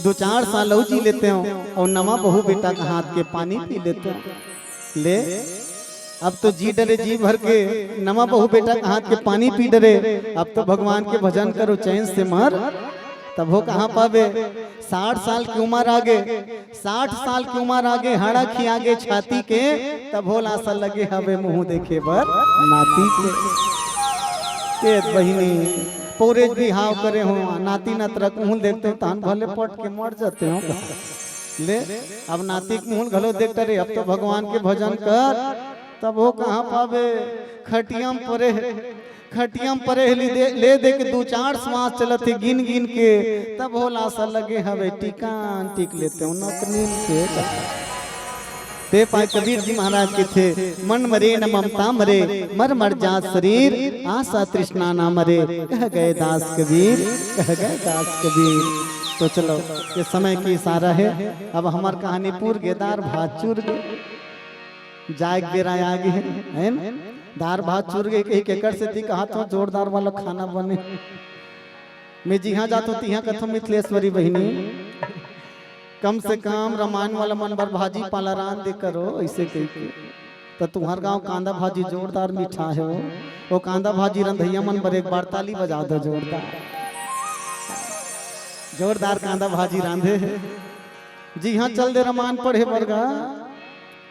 2-4 साल और जी लेते हो, और नमा बहु बेटा का हाथ के पानी पी लेते हो। ले अब तो जी डरे जी भर के, नमा बहु बेटा का हाथ के पानी पी डरे। अब तो भगवान के भजन करो चैन से मर, तब हो कहाँ पावे। 60 साल की उम्र आगे, 60 साल की उम्र आगे, हाड़ा खी आगे छाती के, तब हो लासा लगे हवे मुँह देखे बर नाती के। बहिनी पौरेज भी हाव करे हो, नाती न तरक मुँह देखते हो तान भले पट के मर जाते हो। ले अब नाती के मुँह घलो देखते रहे, अब तो भगवान के भजन कर, तब वो कहाँ पावे। खटियम परे, खटियम परे ले दे के 2-4 श्वास चलते गिन गिन के, तब हो लासा लगे हवे टिकान टिक लेते हो नकनीन के। ते पाए कबीर जी महाराज के थे, मन मरे न ममता मरे, मर मर जात शरीर, आशा तृष्णा ना मरे, कह गए दास कबीर, कह गए दास कबीर। तो चलो ये समय की इशारा है, अब हमार कहानी पूर गेदार भात चूर गए, जाग बेरा आगे है न? दार भात चूर गए, कहीं केकर से थी कहा तो जोरदार वाला खाना बने। मैं जी हाँ जाता हूँ तिहा कथम मिथिलेश्वरी बहिनी, कम से कम रामायण वाला मन भर भाजी पाला रान दे करो ऐसे कही के। तो तुम्हार गांव कांदा भाजी जोरदार मीठा है, वो कांदा भाजी रंधैया मन भर एक बार ताली बजा दो जोरदार, जोरदार कांदा भाजी रांधे है। जी हाँ चल दे रामायण पढ़े बरगा।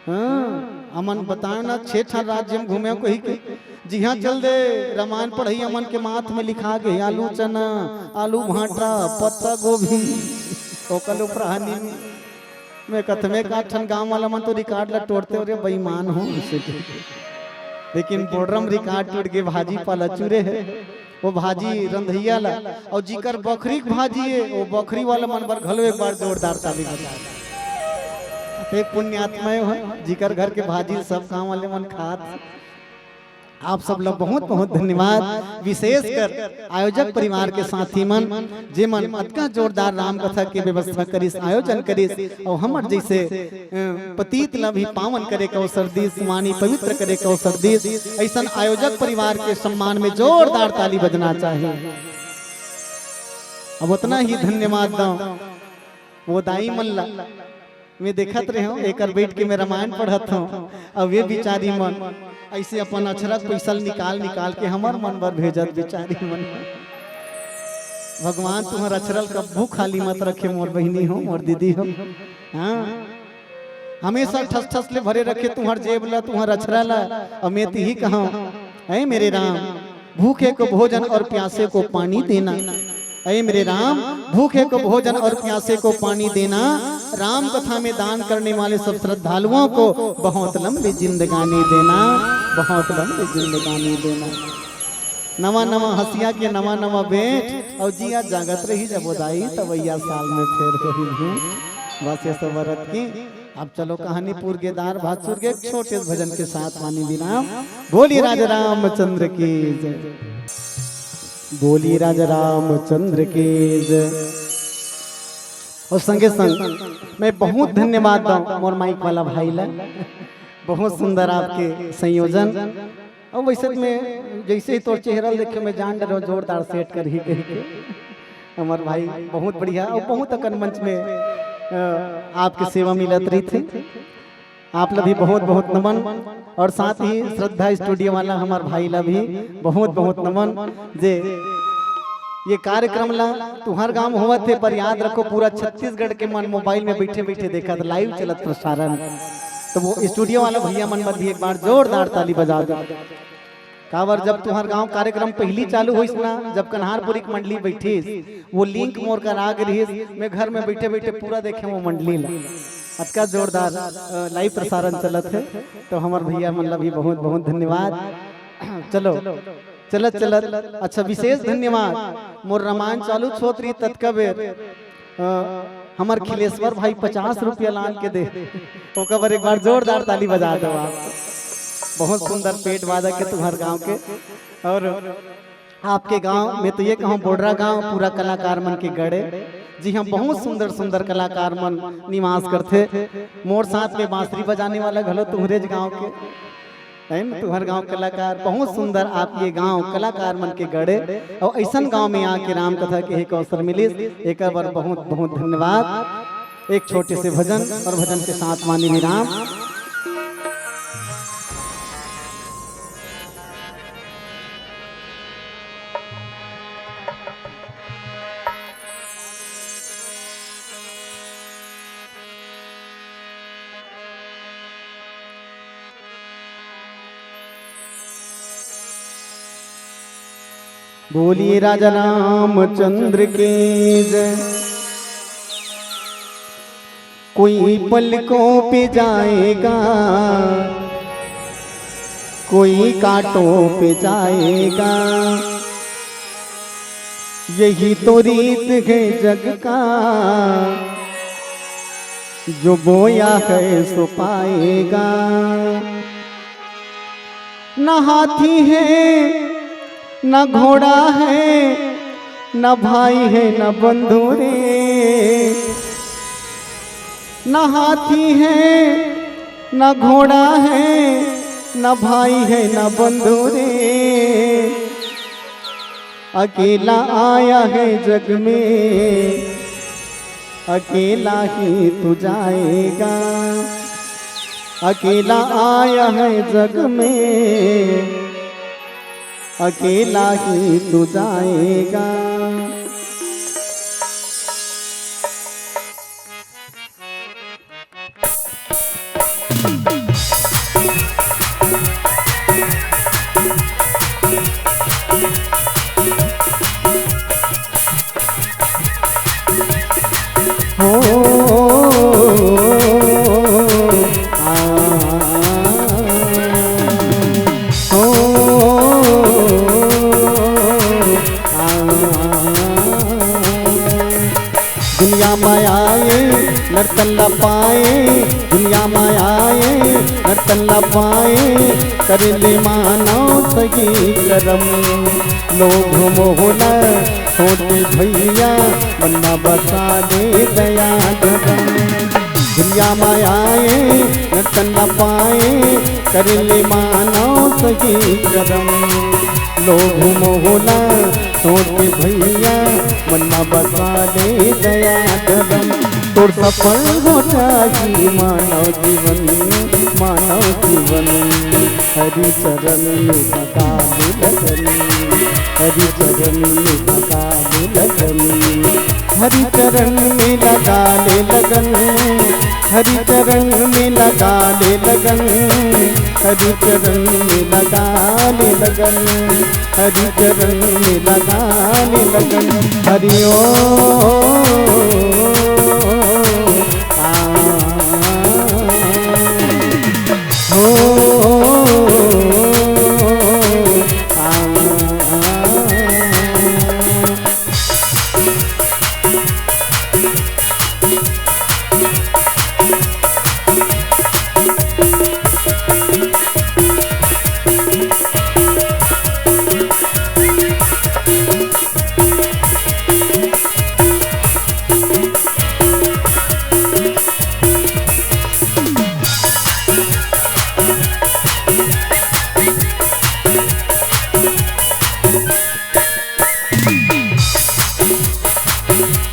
हाँ अमन बताए ना 6 राज्य में घूमे कही के। जी हाँ चल दे रामायण पढ़ी, अमन के माथ में लिखा गए आलू चना, आलू भाटा, पत्ता गोभी, ओकल उपरानी में कथमे काठन गांव वाला मन तो रिकॉर्ड ला तोड़ते हो रे बेईमान हो इसे। लेकिन बोर्डरम रिकॉर्ड टूट के भाजी पाला चूरे है, वो भाजी रंधैया ला, और जिकर बकरी भाजी है वो बकरी वाला मन पर घलो एक बार जोरदार ताली बजा। एक पुण्यात्मा है जिकर घर के भाजी सब काम वाले मन खात। आप सब लोग बहुत बहुत धन्यवाद, विशेषकर आयोजक परिवार के साथी मन जे मन अतका जोरदार राम कथा के व्यवस्था करिस, आयोजन करिस, और हमर जैसे पतित ला भी पावन करे के अवसर दिस, वाणी पवित्र करे के अवसर दिस। ऐसा आयोजक परिवार के सम्मान में जोरदार ताली बजना चाहिए। अब उतना ही धन्यवाद दो वो दाई मल्ला मैं देखत रहे हूँ एक बैठ के मैं रामायण पढ़त हूँ अब वे बिचारी मन ऐसे अपन अक्षरक पैसल निकाल निकाल के हमार मन पर भेजत बिचारी मन। भगवान तुम्हार अक्षरल कब्बू खाली मत रखे मोर बहनी हो मोर दीदी हो। हाँ हमेशा ठस ठस ले भरे रखे तुम्हार जेब ला तुम्हार अक्षरा ला। और मैं ही कहूँ ऐ मेरे राम भूखे को भोजन और प्यासे को पानी देना। ऐ मेरे राम भूखे को भोजन और प्यासे को पानी देना। राम कथा में दान करने वाले सब श्रद्धालुओं को बहुत लंबी जिंदगानी देना, बहुत लंबी जिंदगानी देना। नवा नवा हसिया के नवा नवा बेट और जिया जागत रही जब उदाई तवैया साल में फेर रही बस ये सब व्रत की। अब चलो कहानी पूर्गेदार भासुर के छोटे भजन के साथ वाणी विराम। बोली राजा रामचंद्र की जय, बोली राजा रामचंद्र की जय। और संगे संग मैं बहुत धन्यवाद दूं मोर माइक वाला भाई ला, बहुत सुंदर आपके संयोजन। और वैसे में जैसे ही तोर चेहरा देखे मैं जान डर जोरदार सेट कर ही कही के हमार भाई बहुत बढ़िया। और बहुत अकन मंच में आपकी सेवा मिलत रही थी, आप ला भी बहुत बहुत नमन। और साथ ही श्रद्धा स्टूडियो वाला हमार भाई ला भी बहुत बहुत नमन। जे ये कार्यक्रम ला तुम्हार गांव हुआ थे पर याद रखो पूरा छत्तीसगढ़ के मन मोबाइल में बैठे बैठे देखा था लाइव चलत प्रसारण। तो वो स्टूडियो वाला भैया मन पर भी एक बार जोरदार ताली बजा दो। कावर जब तुम्हार गांव कार्यक्रम पहली चालू हुई ना, जब कन्हारपुरी की मंडली बैठी वो लिंक मोर कर आ गई, मैं घर में बैठे बैठे पूरा देखे वो मंडली ला अटका जोरदार लाइव प्रसारण चलत है। तो हमार भैया मन ला भी बहुत बहुत धन्यवाद। चलो चलत चलत अच्छा विशेष धन्यवाद मोर रामायण चालू छोत्री तत्कबेर हमार खिलेश्वर भाई 50 रुपया लान के दे ओकर एक बार जोरदार ताली बजा दो आप। बहुत सुंदर पेट वादक के तुम्हारे गांव के। और आपके गांव में तो ये कहूँ बोडरा गांव पूरा कलाकार मन के गड़े। जी हम बहुत सुंदर सुंदर कलाकार मन निवास करते। मोर साथ में बांसुरी बजाने वाला घलो तुम्हारे गांव के है ना, तुम्हारे गांव कलाकार बहुत सुंदर। आप ये गांव कलाकार मन के गड़े और ऐसा गांव में आके राम कथा के एक अवसर मिले, एक बार बहुत बहुत धन्यवाद। एक छोटे से भजन और भजन के साथ वाणी विराम। बोलिए राजा रामचंद्र की जय। कोई पलकों पे जाएगा, कोई कांटों पे जाएगा, यही तो रीत है जग का, जो बोया है सो पाएगा। न हाथी है न घोड़ा है, न भाई है न बंधु रे। न हाथी है न घोड़ा है, न भाई है न बंधु रे। अकेला आया है जग में, अकेला ही तू जाएगा। अकेला आया है जग में, अकेला ही तू जाएगा। दुनिया में आए नर्तन न पाए, दुनिया में आए नर्तन न पाए, कर ले मानो सही करम। लोभ मोहन छोटे भैया बन्ना बसा दे दया धर्म। दुनिया में आए नर्तन न पाए, कर ले मानो सही करम। लोभ मोहन छोटे भैया मन्ना बसा दे दया धर्म। तोर सफल हो जाए मानव जीवन, मानव जीवन। हरि चरण में लगा दे लगन, हरि चरण में लगा दे लगन, हरि चरण में लगा ले लगन, हरि चरण में लगा ले लगन, हरि चरण में लगा ले लगन, हरि चरण में लगा ले लगन। हरि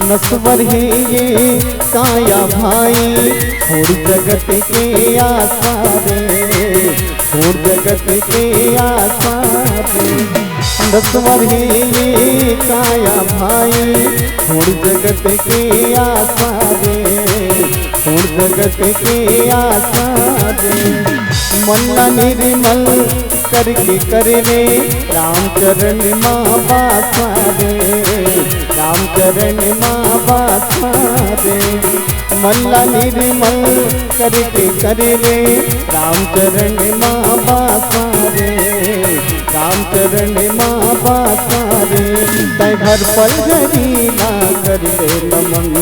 नस्वर है ये काया भाई, छोड़ जगत के आसारे, छोड़ जगत के आसारे। नस्वर है ये काया भाई, छोड़ जगत के आसारे, छोड़ जगत के आसारे। मल्ला निर्मल करके करे रे रामचरण माँ बासारे, रामचरण माँ बासारे। मल्ला निर्मल करके करे रे रामचरण माँ बासारे, रामचरण माँ बासारे। तै घर पर जरीला कर दे नमन,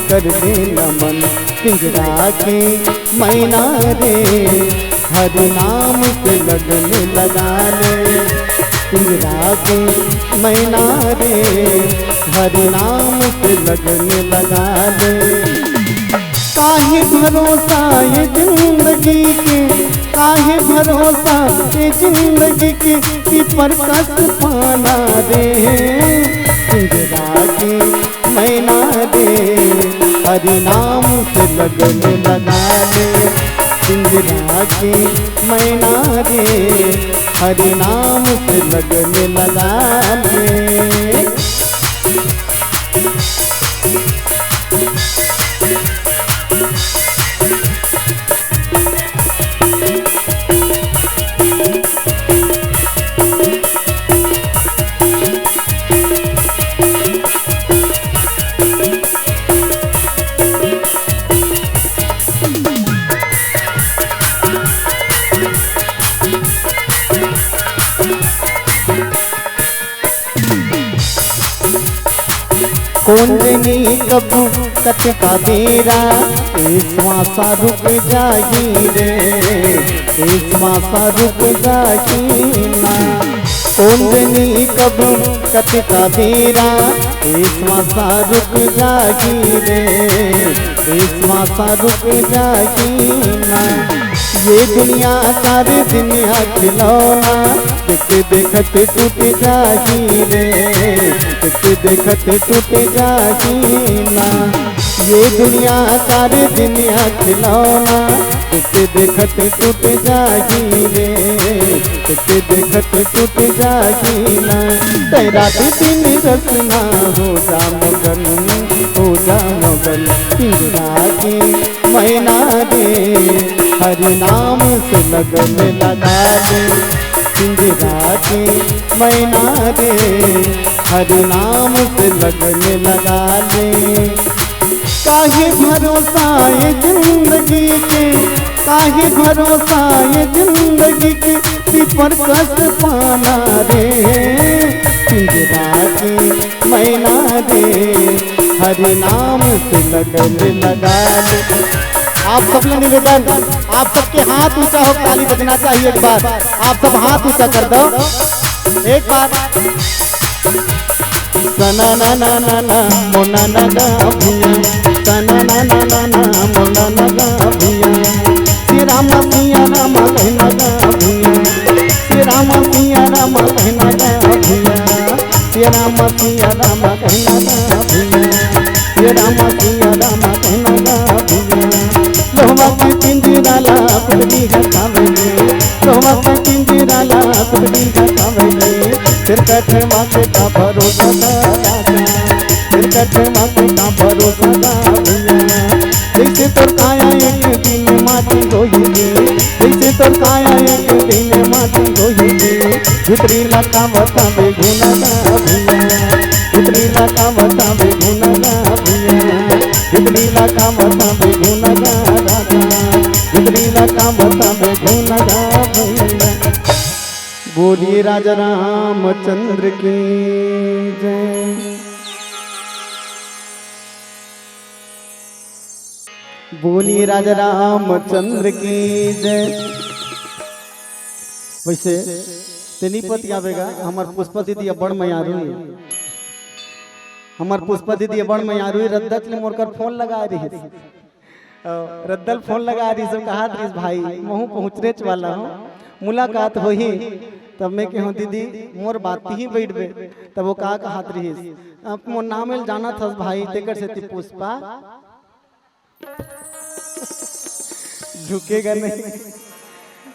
कर दे नमन। पिंजरा के मैना रे हरि नाम से लगन लगा ले, पिंजरा के मैना रे हरि नाम से लगन लगा ले। काहे भरोसा ये जिंदगी के, काहे भरोसा ये जिंदगी के कि पर कस पाना रे। पिंजरा के मैना रे हरि नाम से लगन लगा ले, पिंजरा के मैना रे हरि नाम से लगन लगा ले। कुंडनी कब कट का बेरा, श्वासा रुक जाही रे, श्वासा रुक जाही ना। कुंडनी कब कट का बेरा, श्वासा रुक जाही रे, श्वासा रुक जाही ना। ये दुनिया सारी दुनिया खिलौना, देखते देखत टूट जाही रे, देखते देखत टूट जाही ना। ये दुनिया सारी दुनिया खिलौना, देखते देखत टूट जाही रे, देखते देखत टूट जाही ना। तेरा दिन रसना हो जा मगन, हो जा मगन। पिंजरा के मैना रे हरि नाम से लगन लगा ले, पिंजरा के मैना रे हरि नाम से लगन लगा ले। काहे भरोसा ये जिंदगी के, काहे भरोसा ये जिंदगी के कि पर कस पाना रे। पिंजरा के मैना रे हरि नाम से लगन लगा ले। आप सब लोग निवेदन, आप सबके हाथ ऊंचा हो, ताली बजना चाहिए। एक बार आप सब हाथ ऊंचा कर दो एक बार। सना ना ना ना ना मोना ना गा भैया, सना ना ना ना ना मोना ना गा भैया। श्री राम सिया राम कहना गा भैया, श्री राम सिया राम कहना गा भैया, श्री राम सिया राम कहना गा भैया, श्री राम सिया राम कहना गा तिरकठ माथे का भरोसा दा राजा, तिरकठ माथे का भरोसा दा भैया। जैसे तोर काया एक दिन माटी होइगी, जैसे तोर काया एक दिन माटी होइगी। भितरी लका बतावे गुना दा भैया, भितरी लका बतावे गुना दा भैया, भितरी लका बतावे गुना दा राजा, भितरी लका बतावे गुना दा भैया। बोलिए राजा रामचंद्र की जय। बोलिए राजा रामचंद्र की जय। वैसे तेनीपति आवेगा हमार पुष्पा दीदी बड़ मैयारू, हमार पुष्पा दीदी बड़ मैयारू रद्दत ले मोरकर फोन लगा रही, रद्दल फोन लगा रही, सब कहा रही भाई महू पहुँचने वाला हूँ, मुलाकात हो ही। तब मैं कहूँ दीदी मोर बात ही बैठ बे, तब वो कहा रही मोर नाम जाना था भाई तेकर से ती पुष्पा झुकेगा नहीं।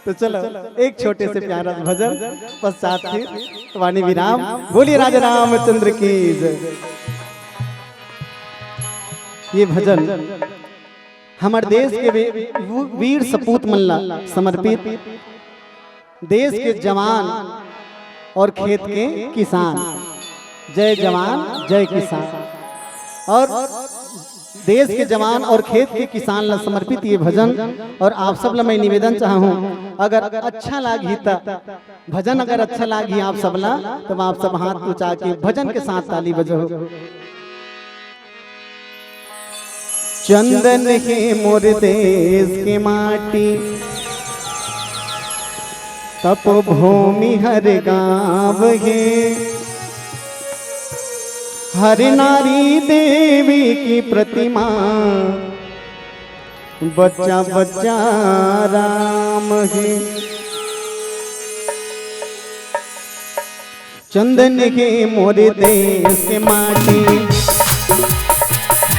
तो चलो एक छोटे से प्यारा भजन पश्चात फिर वाणी विराम। बोलिए राजा रामचंद्र की जय। ये भजन हमारे देश के वीर सपूत मल्ला समर्पित, देश के जवान और खेत के किसान, जय जवान जय किसान। और देश के जवान और खेत के किसान ला समर्पित ये भजन। और आप सब ला मैं निवेदन चाहूँ अगर अच्छा लागी ता भजन, अगर अच्छा लागी आप सब ला तब आप सब हाथ उठा के भजन के साथ ताली बजाओ। चंदन है मोर देश के माटी, तप भूमि हर गाँव है। हर नारी देवी की प्रतिमा, बच्चा बच्चा राम है। चंदन के मोर देश के माटी,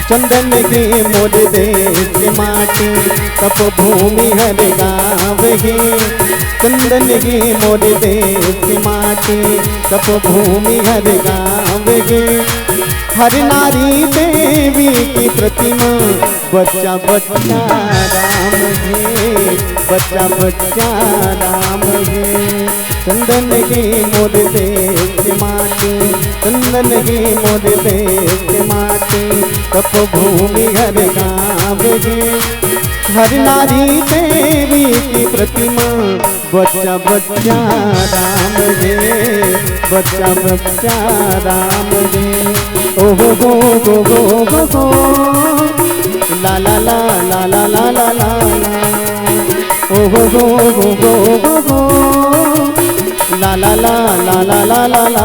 चंदन के मोर देश के माटी, तप भूमि हर गाँव है। चंदन के मोर देश की माटी, तप भूमि हर गाँव है। हर नारी देवी की प्रतिमा, बच्चा बच्चा राम है, बच्चा बच्चा राम है। चंदन के मोर देश की माटी, चंदन के मोर देश की माटी, तप भूमि हर गाँव है। हर नारी देवी की प्रतिमा, बच्चा बच्चा राम है, बच्चा बच्चा राम है। ओ हो ला ला ला ला ला ला ला ला, ओ हो ला ला ला ला ला ला ला ला।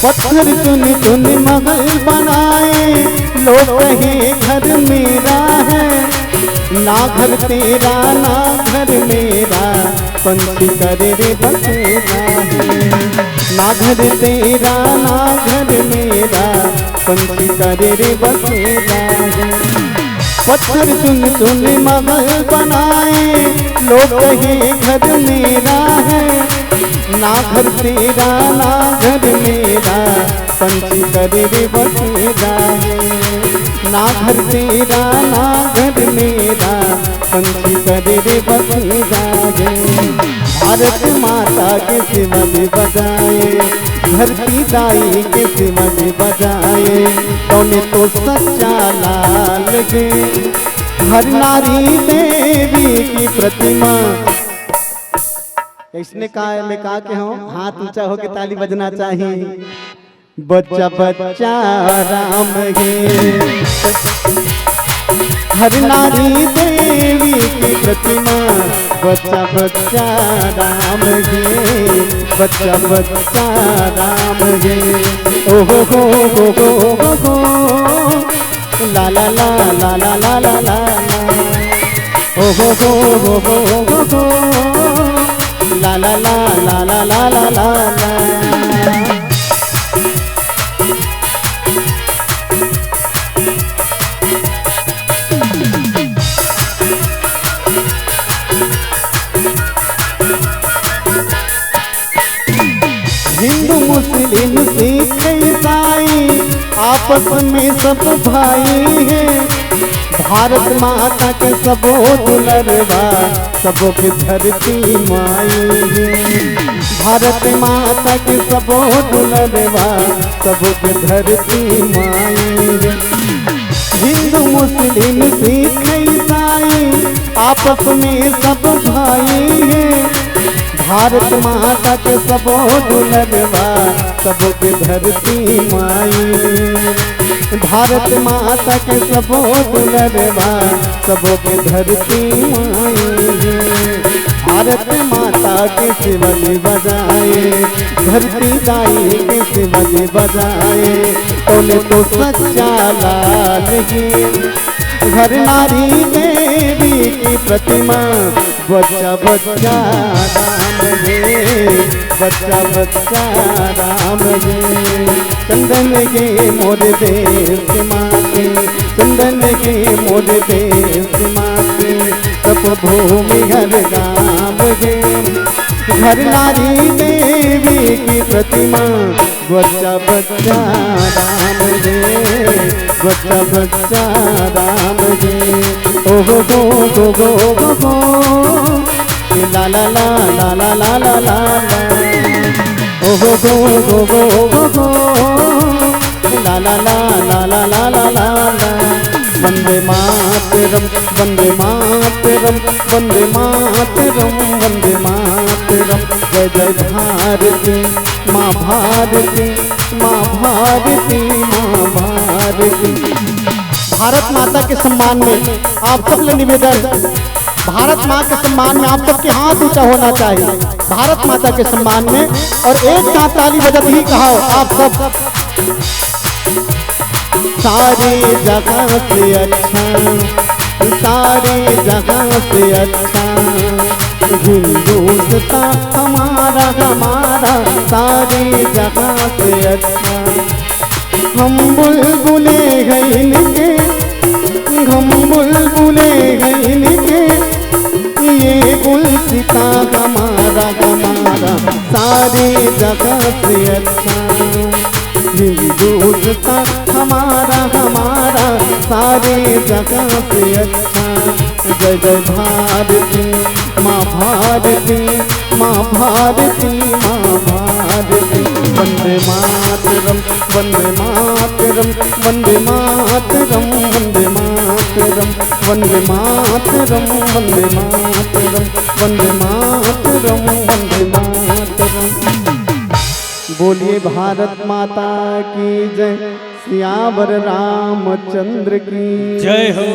पत्थर चुन चुन महल बनाए, लोग कहे घर मेरा है। ना घर तेरा ना घर मेरा, पंछी करे रे बसेरा है। ना घर तेरा ना घर मेरा, पंछी करे रे बसेरा है। पत्थर चुन चुन महल बनाए, लोग कहे घर मेरा है। ना घर तेरा ना घर मेरा, पंछी करे रे बसेरा है। ना घर तेरा ना घर मेरा, पंछी करे रे बसेरा है। भारत माता के सेवा में बजाए, धरती दाई के सेवा में बजाए, तौने तो सच्चा लाल गे। हर नारी देवी की प्रतिमा, इसने कहा मैं कहा के हूँ हाथ ऊंचा होके ताली बजना चाहिए। बच्चा बच्चा राम है, हर नारी देवी की प्रतिमा, बच्चा बच्चा राम है, बच्चा बच्चा राम है। ओ हो ला ला ला ला ला ला ला ला, ओ हो ला ला ला ला ला ला ला ला। आपस में सब भाई हैं, भारत माता के सबो दुलरवा सबो के धरती माई है। भारत माता के सबो दुलरवा सबो के धरती माई है। हिंदू मुस्लिम सिख ईसाई आपस में सब भाई हैं, भारत माता के सबो दुलरवा सबो के धरती माई। भारत माता के सबो दुलरवा सबो के धरती माई। भारत माता के शिवजी बजाए, धरती दाई के शिवजी बजाए, तोले तो सच्चा लाल ही। घर नारी देवी की प्रतिमा, बच्चा बच्चा राम गे, बच्चा बच्चा राम गे। चंदन के मोर देश माते, चंदन के मोर देश माते, तप भूमि घर गाम गे। घर नारी देवी की प्रतिमा, बच्चा बच्चा राम गे, बच्चा बच्चा राम गे। ओ गो गो गो गो गो ला ला ला ला ला ला ला ला ला। ओ गो गो गो गो गो ला ला ला ला ला ला ला ला ला। वंदे मातरम, वंदे मातरम, वंदे मातरम, वंदे मातरम। जय जय भारती माँ भारती, माँ भारती, माँ भारती। भारत माता के सम्मान में आप सब ले निवेदन, भारत माँ के सम्मान में आप सबके हाथ ऊंचा होना चाहिए, भारत माता के सम्मान में। और एक साथ ताली बजत ही कहो आप सब। सारी जगह से अच्छा, सारी जगह से अच्छा हिंदुस्तान हमारा हमारा, सारी जगह से अच्छा। हम बुलबुले हैं इनके, हम बुलबुले हैं इनके, ये गुलसिता हमारा हमारा, सारी जगह से अच्छा। हिंदुस्तान हमारा हमारा, सारी जगह से अच्छा। जय जय भारती माँ भारती, माँ भारती, माँ भारती। वंदे मातरम, वंदे मातरम, वंदे मातरम, वंदे मातरम, वंदे मातरम, वंदे मातरम, वंदे मातरम, वंदे मातरम। बोलिए भारत माता की जय, सियावर रामचंद्र की जय हो।